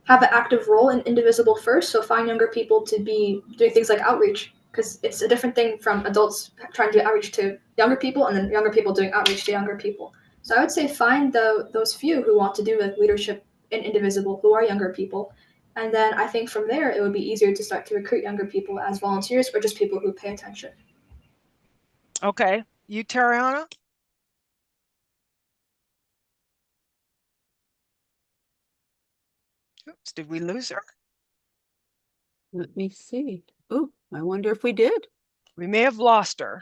Speaker 4: have an active role in Indivisible first. So find younger people to be doing things like outreach, because it's a different thing from adults trying to do outreach to younger people and then younger people doing outreach to younger people. So I would say find those few who want to do like leadership in Indivisible, who are younger people. And then I think from there, it would be easier to start to recruit younger people as volunteers or just people who pay attention.
Speaker 2: Okay. You, Tariana? Oops, did we lose her?
Speaker 6: Let me see. Oh, I wonder if we did.
Speaker 2: We may have lost her.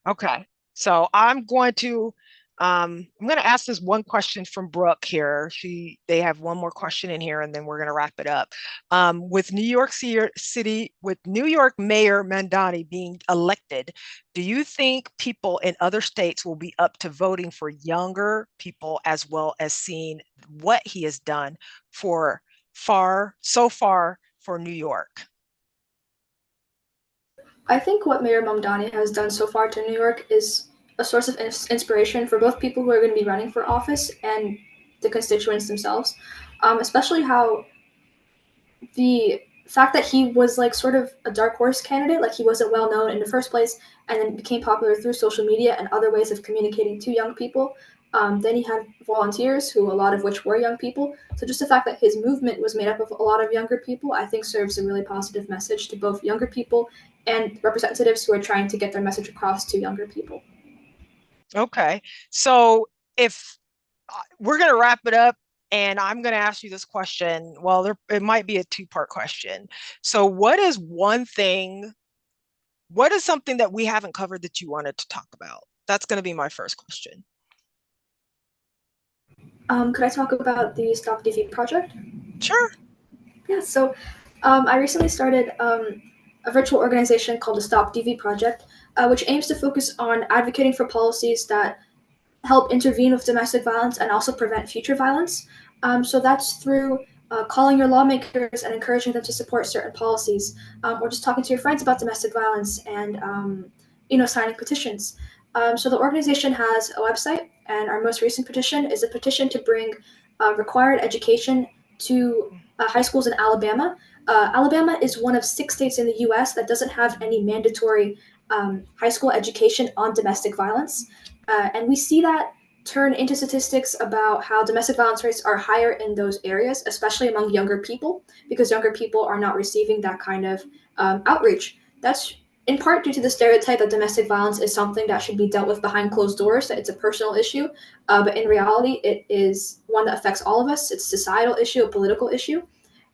Speaker 2: Okay. So I'm going to ask this one question from Brooke here. They have one more question in here, and then we're going to wrap it up. With New York City, with New York Mayor Mandani being elected, do you think people in other states will be up to voting for younger people as well as seeing what he has done so far for New York?
Speaker 4: I think what Mayor Mamdani has done so far to New York is a source of inspiration for both people who are going to be running for office and the constituents themselves, especially how the fact that he was like sort of a dark horse candidate, like he wasn't well known in the first place, and then became popular through social media and other ways of communicating to young people. Then he had volunteers, who a lot of which were young people. So just the fact that his movement was made up of a lot of younger people, I think serves a really positive message to both younger people and representatives who are trying to get their message across to younger people.
Speaker 2: Okay, so if we're going to wrap it up, and I'm going to ask you this question. Well, it might be a two-part question. So what is something that we haven't covered that you wanted to talk about? That's going to be my first question.
Speaker 4: Could I talk about the Stop DV project?
Speaker 2: Sure.
Speaker 4: Yeah, so I recently started a virtual organization called the Stop DV Project, which aims to focus on advocating for policies that help intervene with domestic violence and also prevent future violence. So that's through calling your lawmakers and encouraging them to support certain policies, or just talking to your friends about domestic violence and signing petitions. So the organization has a website, and our most recent petition is a petition to bring required education to high schools in Alabama. Alabama is one of 6 states in the U.S. that doesn't have any mandatory high school education on domestic violence. And we see that turn into statistics about how domestic violence rates are higher in those areas, especially among younger people, because younger people are not receiving that kind of outreach. That's in part due to the stereotype that domestic violence is something that should be dealt with behind closed doors, that it's a personal issue. But in reality, it is one that affects all of us. It's a societal issue, a political issue.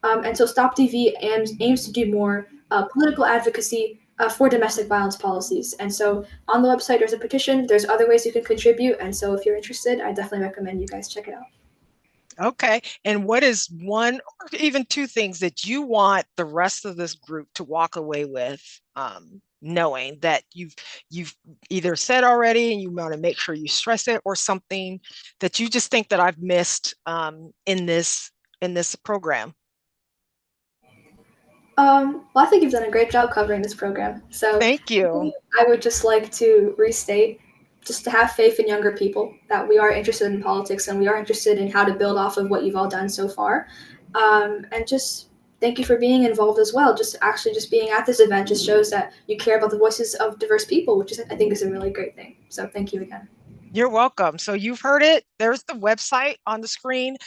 Speaker 4: And so Stop DV aims to do more political advocacy for domestic violence policies. And so on the website, there's a petition. There's other ways you can contribute. And so if you're interested, I definitely recommend you guys check it out.
Speaker 2: Okay. And what is one or even two things that you want the rest of this group to walk away with, knowing that you've either said already and you want to make sure you stress it, or something that you just think that I've missed in this program?
Speaker 4: Well, I think you've done a great job covering this program. So
Speaker 2: thank you.
Speaker 4: I would just like to restate, just to have faith in younger people, that we are interested in politics and we are interested in how to build off of what you've all done so far. And just thank you for being involved as well. Just being at this event just shows that you care about the voices of diverse people, which I think is a really great thing. So thank you again.
Speaker 2: You're welcome. So you've heard it. There's the website on the screen.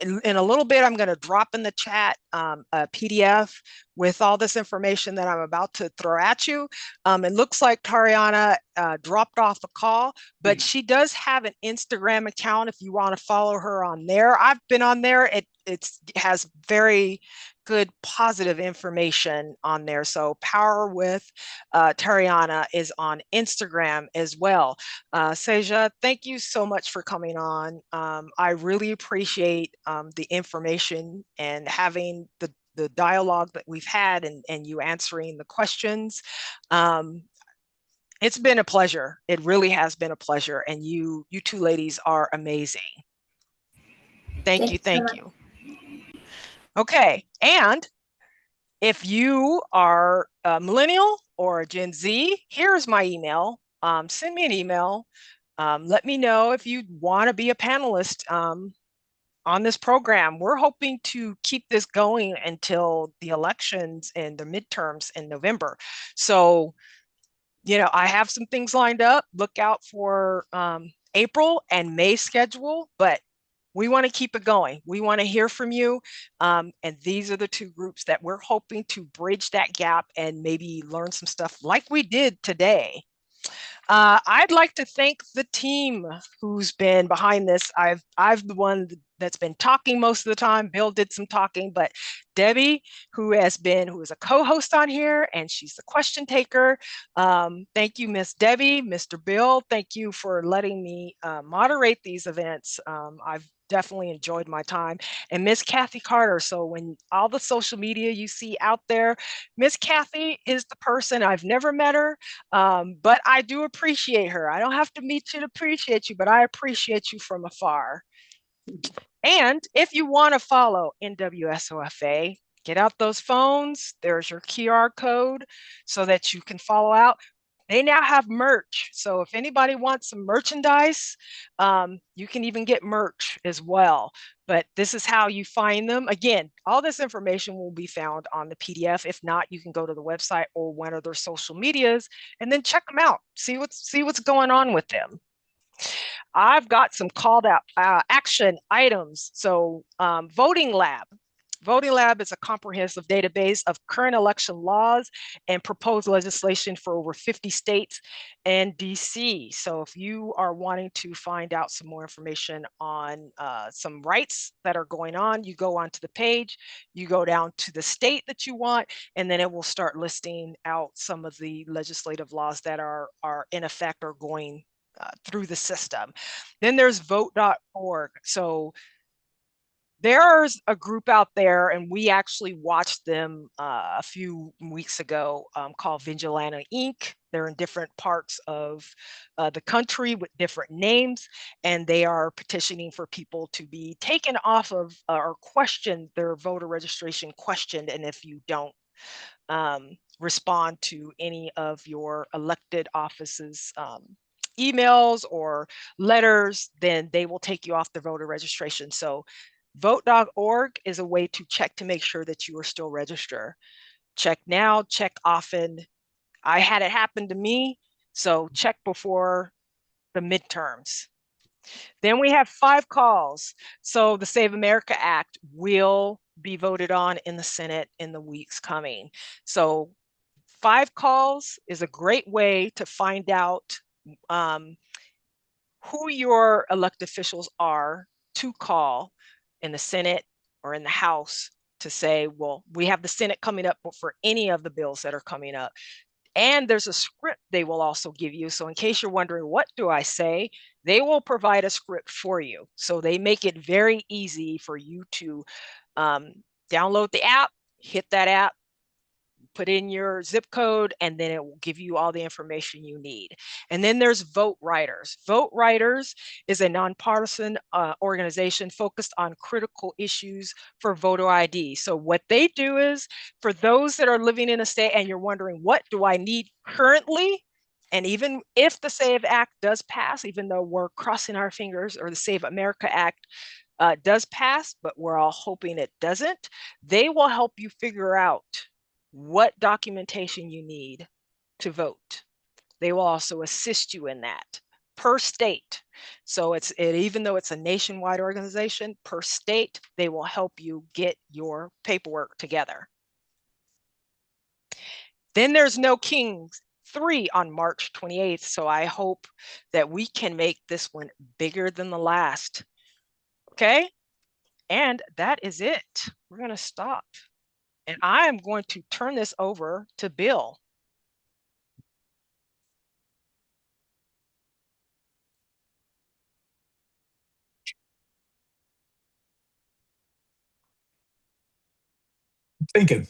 Speaker 2: In a little bit, I'm going to drop in the chat a PDF with all this information that I'm about to throw at you. It looks like Tariana dropped off the call, but she does have an Instagram account if you want to follow her on there. I've been on there. It has very good positive information on there. So Power with Tariana is on Instagram as well. Seja, thank you so much for coming on. I really appreciate the information and having the dialogue that we've had, and you answering the questions. It's been a pleasure. It really has been a pleasure. And you two ladies are amazing. Thank you. Okay. And If you are a millennial or a Gen Z, here's my email. Send me an email. Let me know if you want to be a panelist on this program. We're hoping to keep this going until the elections and the midterms in November. So, I have some things lined up. Look out for April and May schedule, but we want to keep it going. We want to hear from you. And these are the two groups that we're hoping to bridge that gap and maybe learn some stuff like we did today. I'd like to thank the team who's been behind this. I've the one that's been talking most of the time. Bill did some talking, but Debbie, who is a co-host on here, and she's the question taker. Thank you, Miss Debbie, Mr. Bill. Thank you for letting me moderate these events. I've definitely enjoyed my time. And Miss Kathy Carter. So when all the social media you see out there, Miss Kathy is the person. I've never met her, but I do appreciate her. I don't have to meet you to appreciate you, but I appreciate you from afar. And if you want to follow NWSOFA, get out those phones. There's your QR code so that you can follow out. They now have merch. So if anybody wants some merchandise, you can even get merch as well. But this is how you find them. Again, all this information will be found on the PDF. If not, you can go to the website or one of their social medias and then check them out. See what's going on with them. I've got some called out action items. So Voting Lab. Voting Lab is a comprehensive database of current election laws and proposed legislation for over 50 states and DC. So if you are wanting to find out some more information on some rights that are going on, you go onto the page, you go down to the state that you want, and then it will start listing out some of the legislative laws that are in effect or going through the system. Then there's vote.org. So there's a group out there, and we actually watched them a few weeks ago called Vigilante Inc. They're in different parts of the country with different names, and they are petitioning for people to be taken off of or questioned, their voter registration questioned. And if you don't respond to any of your elected offices emails or letters, then they will take you off the voter registration. So vote.org is a way to check to make sure that you are still registered. Check now, check often. I had it happen to me, so check before the midterms. Then we have 5 calls. So the Save America Act will be voted on in the Senate in the weeks coming. So 5 calls is a great way to find out who your elected officials are to call in the Senate or in the House to say, well, we have the Senate coming up for any of the bills that are coming up. And there's a script they will also give you. So in case you're wondering, what do I say? They will provide a script for you. So they make it very easy for you to download the app, hit that app, put in your zip code, and then it will give you all the information you need. And then there's Vote Writers. Vote Writers is a nonpartisan organization focused on critical issues for voter ID. So what they do is, for those that are living in a state and you're wondering, what do I need currently? And even if the SAVE Act does pass, even though we're crossing our fingers, or the Save America Act does pass, but we're all hoping it doesn't, they will help you figure out what documentation you need to vote. They will also assist you in that per state. So even though it's a nationwide organization, per state, they will help you get your paperwork together. Then there's No Kings 3 on March 28th. So I hope that we can make this one bigger than the last. Okay. And that is it. We're going to stop. And I am going to turn this over to Bill.
Speaker 3: Thinking.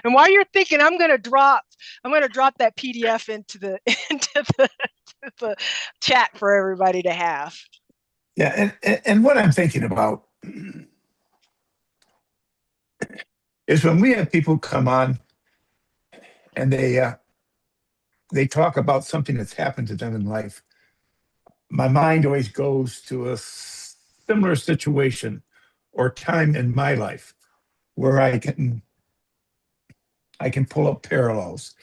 Speaker 2: And while you're thinking, I'm going to drop that PDF into the chat for everybody to have.
Speaker 3: Yeah, and what I'm thinking about is when we have people come on and they talk about something that's happened to them in life. My mind always goes to a similar situation or time in my life where I can pull up parallels.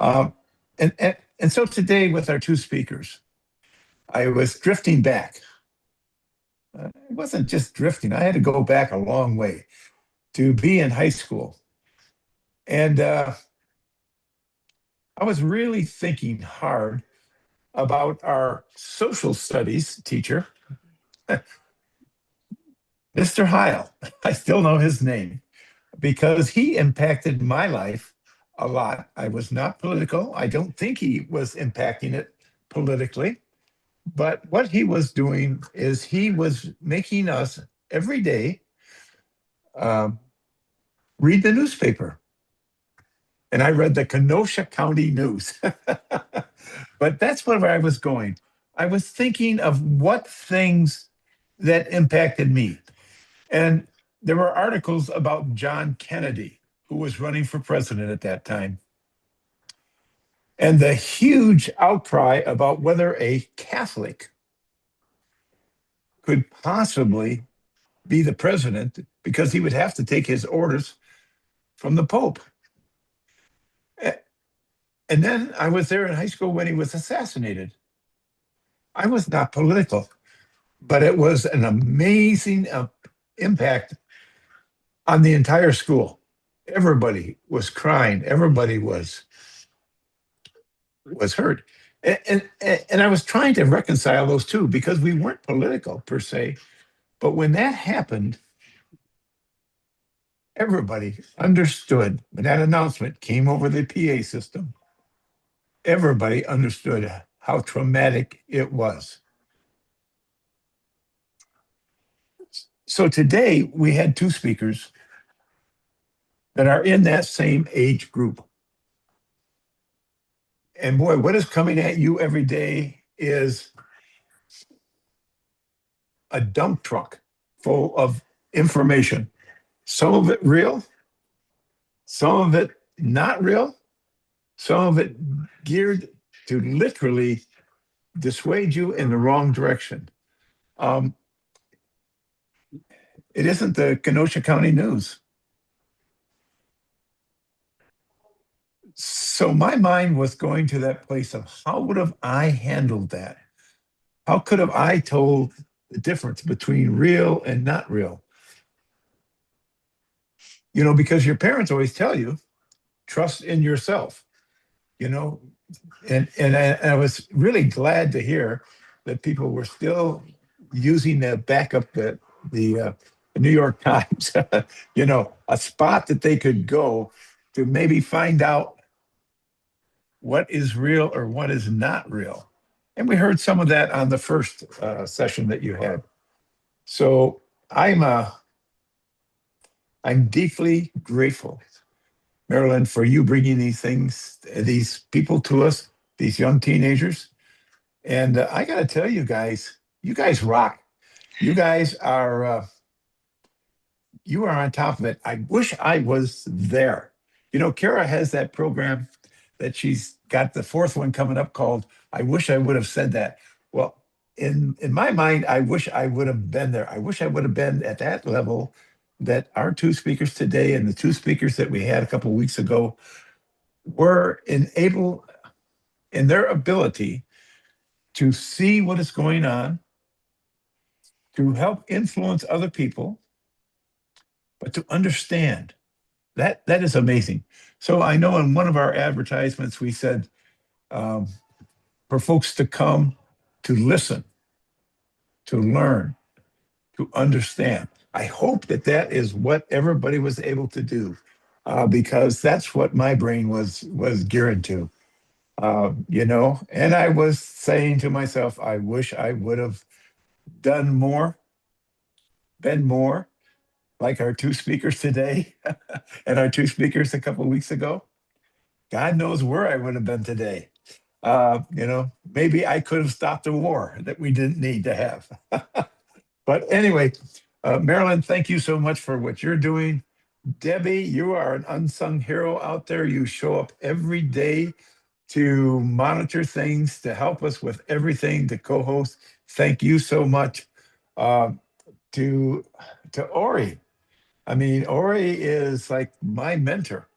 Speaker 3: Um, and so today with our two speakers, I was drifting back. It wasn't just drifting. I had to go back a long way to be in high school. And I was really thinking hard about our social studies teacher, Mr. Heil. I still know his name because he impacted my life a lot. I was not political. I don't think he was impacting it politically. But what he was doing is he was making us every day um, read the newspaper. And I read the Kenosha County News. But that's where I was going. I was thinking of what things that impacted me. And there were articles about John Kennedy, who was running for president at that time, and the huge outcry about whether a Catholic could possibly be the president because he would have to take his orders from the Pope. And then I was there in high school when he was assassinated. I was not political, but it was an amazing impact on the entire school. Everybody was crying. Everybody was hurt. And I was trying to reconcile those two because we weren't political per se. But when that happened, everybody understood when that announcement came over the PA system. Everybody understood how traumatic it was. So today we had two speakers that are in that same age group. And boy, what is coming at you every day is a dump truck full of information. Some of it real, some of it not real, some of it geared to literally dissuade you in the wrong direction. It isn't the Kenosha County News. So my mind was going to that place of how would have I handled that? How could have I told the difference between real and not real? You know, because your parents always tell you, trust in yourself, you know, and I was really glad to hear that people were still using the backup the New York Times, you know, a spot that they could go to maybe find out what is real or what is not real. And we heard some of that on the first session that you had. So I'm deeply grateful, Marilyn, for you bringing these things, these people to us, these young teenagers. And I got to tell you guys rock. You guys are, you are on top of it. I wish I was there. You know, Kara has that program that she's got the fourth one coming up called I Wish I Would Have Said That. Well, in my mind, I wish I would have been there. I wish I would have been at that level that our two speakers today and the two speakers that we had a couple of weeks ago were able in their ability to see what is going on, to help influence other people, but to understand. That is amazing. So I know in one of our advertisements, we said for folks to come to listen, to learn, to understand. I hope that that is what everybody was able to do because that's what my brain was geared to. You know, and I was saying to myself, I wish I would have done more, been more like our two speakers today and our two speakers a couple of weeks ago. God knows where I would have been today. You know, maybe I could have stopped a war that we didn't need to have. But anyway, Marilyn, thank you so much for what you're doing. Debbie, you are an unsung hero out there. You show up every day to monitor things, to help us with everything, to co-host. Thank you so much. Um, to Ori. I mean, Ori is like my mentor.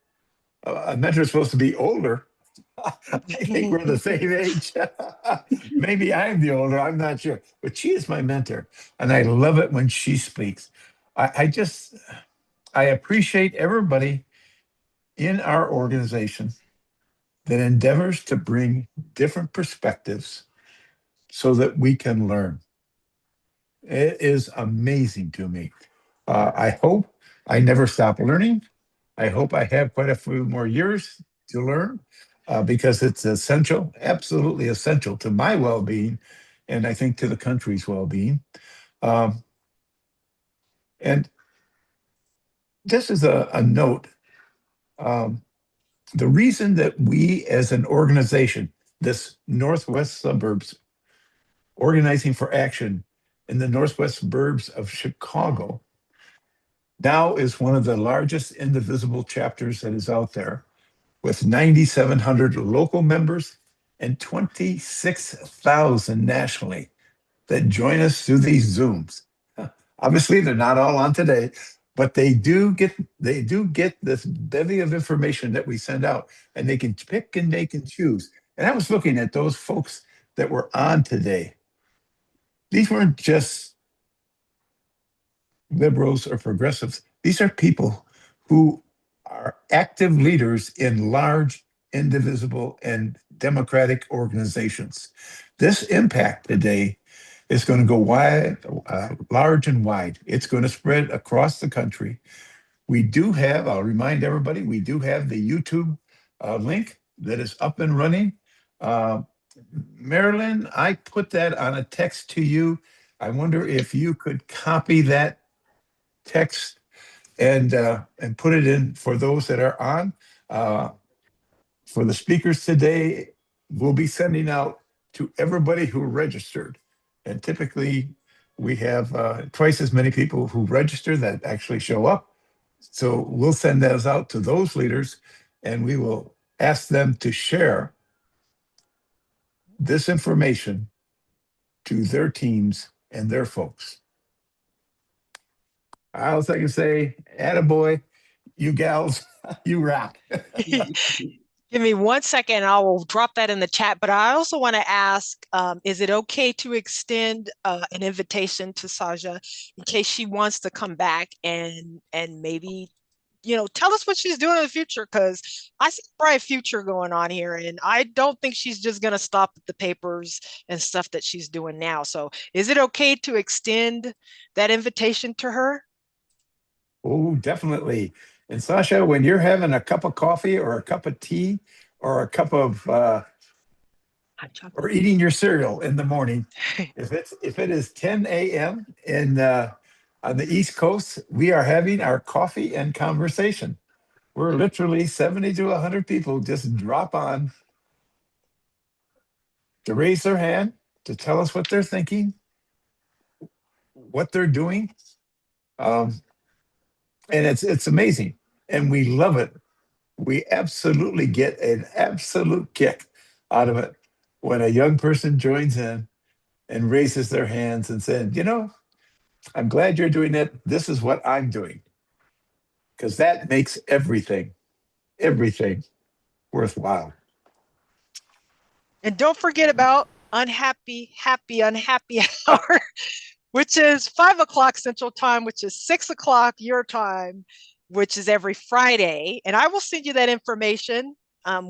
Speaker 3: A mentor is supposed to be older. I think we're the same age. Maybe I'm the older, I'm not sure. But she is my mentor. And I love it when she speaks. I appreciate everybody in our organization that endeavors to bring different perspectives so that we can learn. It is amazing to me. I hope I never stop learning. I hope I have quite a few more years to learn because it's essential, absolutely essential to my well being, and I think to the country's well being. Um, and this is a note. Um, the reason that we as an organization, this Northwest Suburbs Organizing for Action in the Northwest Suburbs of Chicago, now is one of the largest indivisible chapters that is out there, with 9,700 local members and 26,000 nationally that join us through these Zooms. Obviously, they're not all on today, but they do get this bevy of information that we send out, and they can pick and they can choose. And I was looking at those folks that were on today. These weren't just liberals or progressives. These are people who are active leaders in large, indivisible, and democratic organizations. This impact today is going to go wide, large and wide. It's going to spread across the country. We do have, I'll remind everybody, we do have the YouTube link that is up and running. Uh, Marilyn, I put that on a text to you. I wonder if you could copy that text and put it in for those that are on. For the speakers today, we'll be sending out to everybody who registered. And typically, we have twice as many people who register that actually show up. So we'll send those out to those leaders, and we will ask them to share this information to their teams and their folks. All else I can say, attaboy, you gals, you rock.
Speaker 2: Give me 1 second, I will drop that in the chat. But I also want to ask, is it okay to extend an invitation to Saja in case she wants to come back and maybe, tell us what she's doing in the future? Because I see a bright future going on here, and I don't think she's just going to stop at the papers and stuff that she's doing now. So is it okay to extend that invitation to her?
Speaker 3: Oh, definitely. And Sasha, when you're having a cup of coffee or a cup of tea or a cup of or eating your cereal in the morning, if it is 10 a.m. in on the East Coast, we are having our coffee and conversation. We're literally 70 to 100 people just drop on to raise their hand, to tell us what they're thinking, what they're doing. And it's amazing. And we love it. We absolutely get an absolute kick out of it when a young person joins in and raises their hands and says, I'm glad you're doing it. This is what I'm doing. Because that makes everything worthwhile.
Speaker 2: And don't forget about unhappy hour, which is 5 o'clock Central Time, which is 6 o'clock your time, which is every Friday. And I will send you that information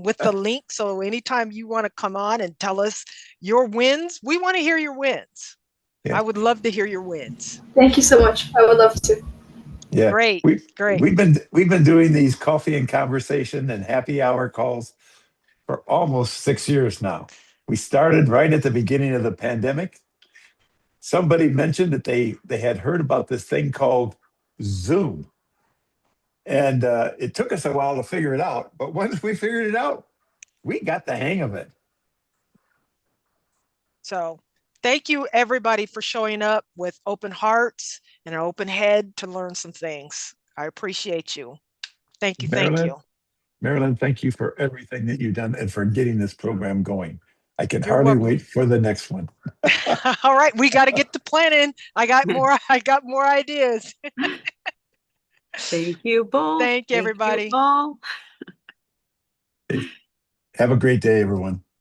Speaker 2: with the link. So anytime you want to come on and tell us your wins, we want to hear your wins. Yeah. I would love to hear your wins.
Speaker 4: Thank you so much. I would love to.
Speaker 3: Yeah,
Speaker 2: great.
Speaker 3: We've been doing these coffee and conversation and happy hour calls for almost 6 years now. We started right at the beginning of the pandemic. Somebody mentioned that they had heard about this thing called Zoom. And it took us a while to figure it out. But once we figured it out, we got the hang of it.
Speaker 2: So thank you, everybody, for showing up with open hearts and an open head to learn some things. I appreciate you. Thank you. Thank
Speaker 3: Marilyn,
Speaker 2: you.
Speaker 3: Marilyn, thank you for everything that you've done and for getting this program going. I can
Speaker 2: You're
Speaker 3: hardly
Speaker 2: welcome.
Speaker 3: wait for the next one.
Speaker 2: All right, we got to get to planning. I got more ideas.
Speaker 6: Thank you both.
Speaker 2: Thank you, everybody.
Speaker 6: all.
Speaker 3: Have a great day, everyone.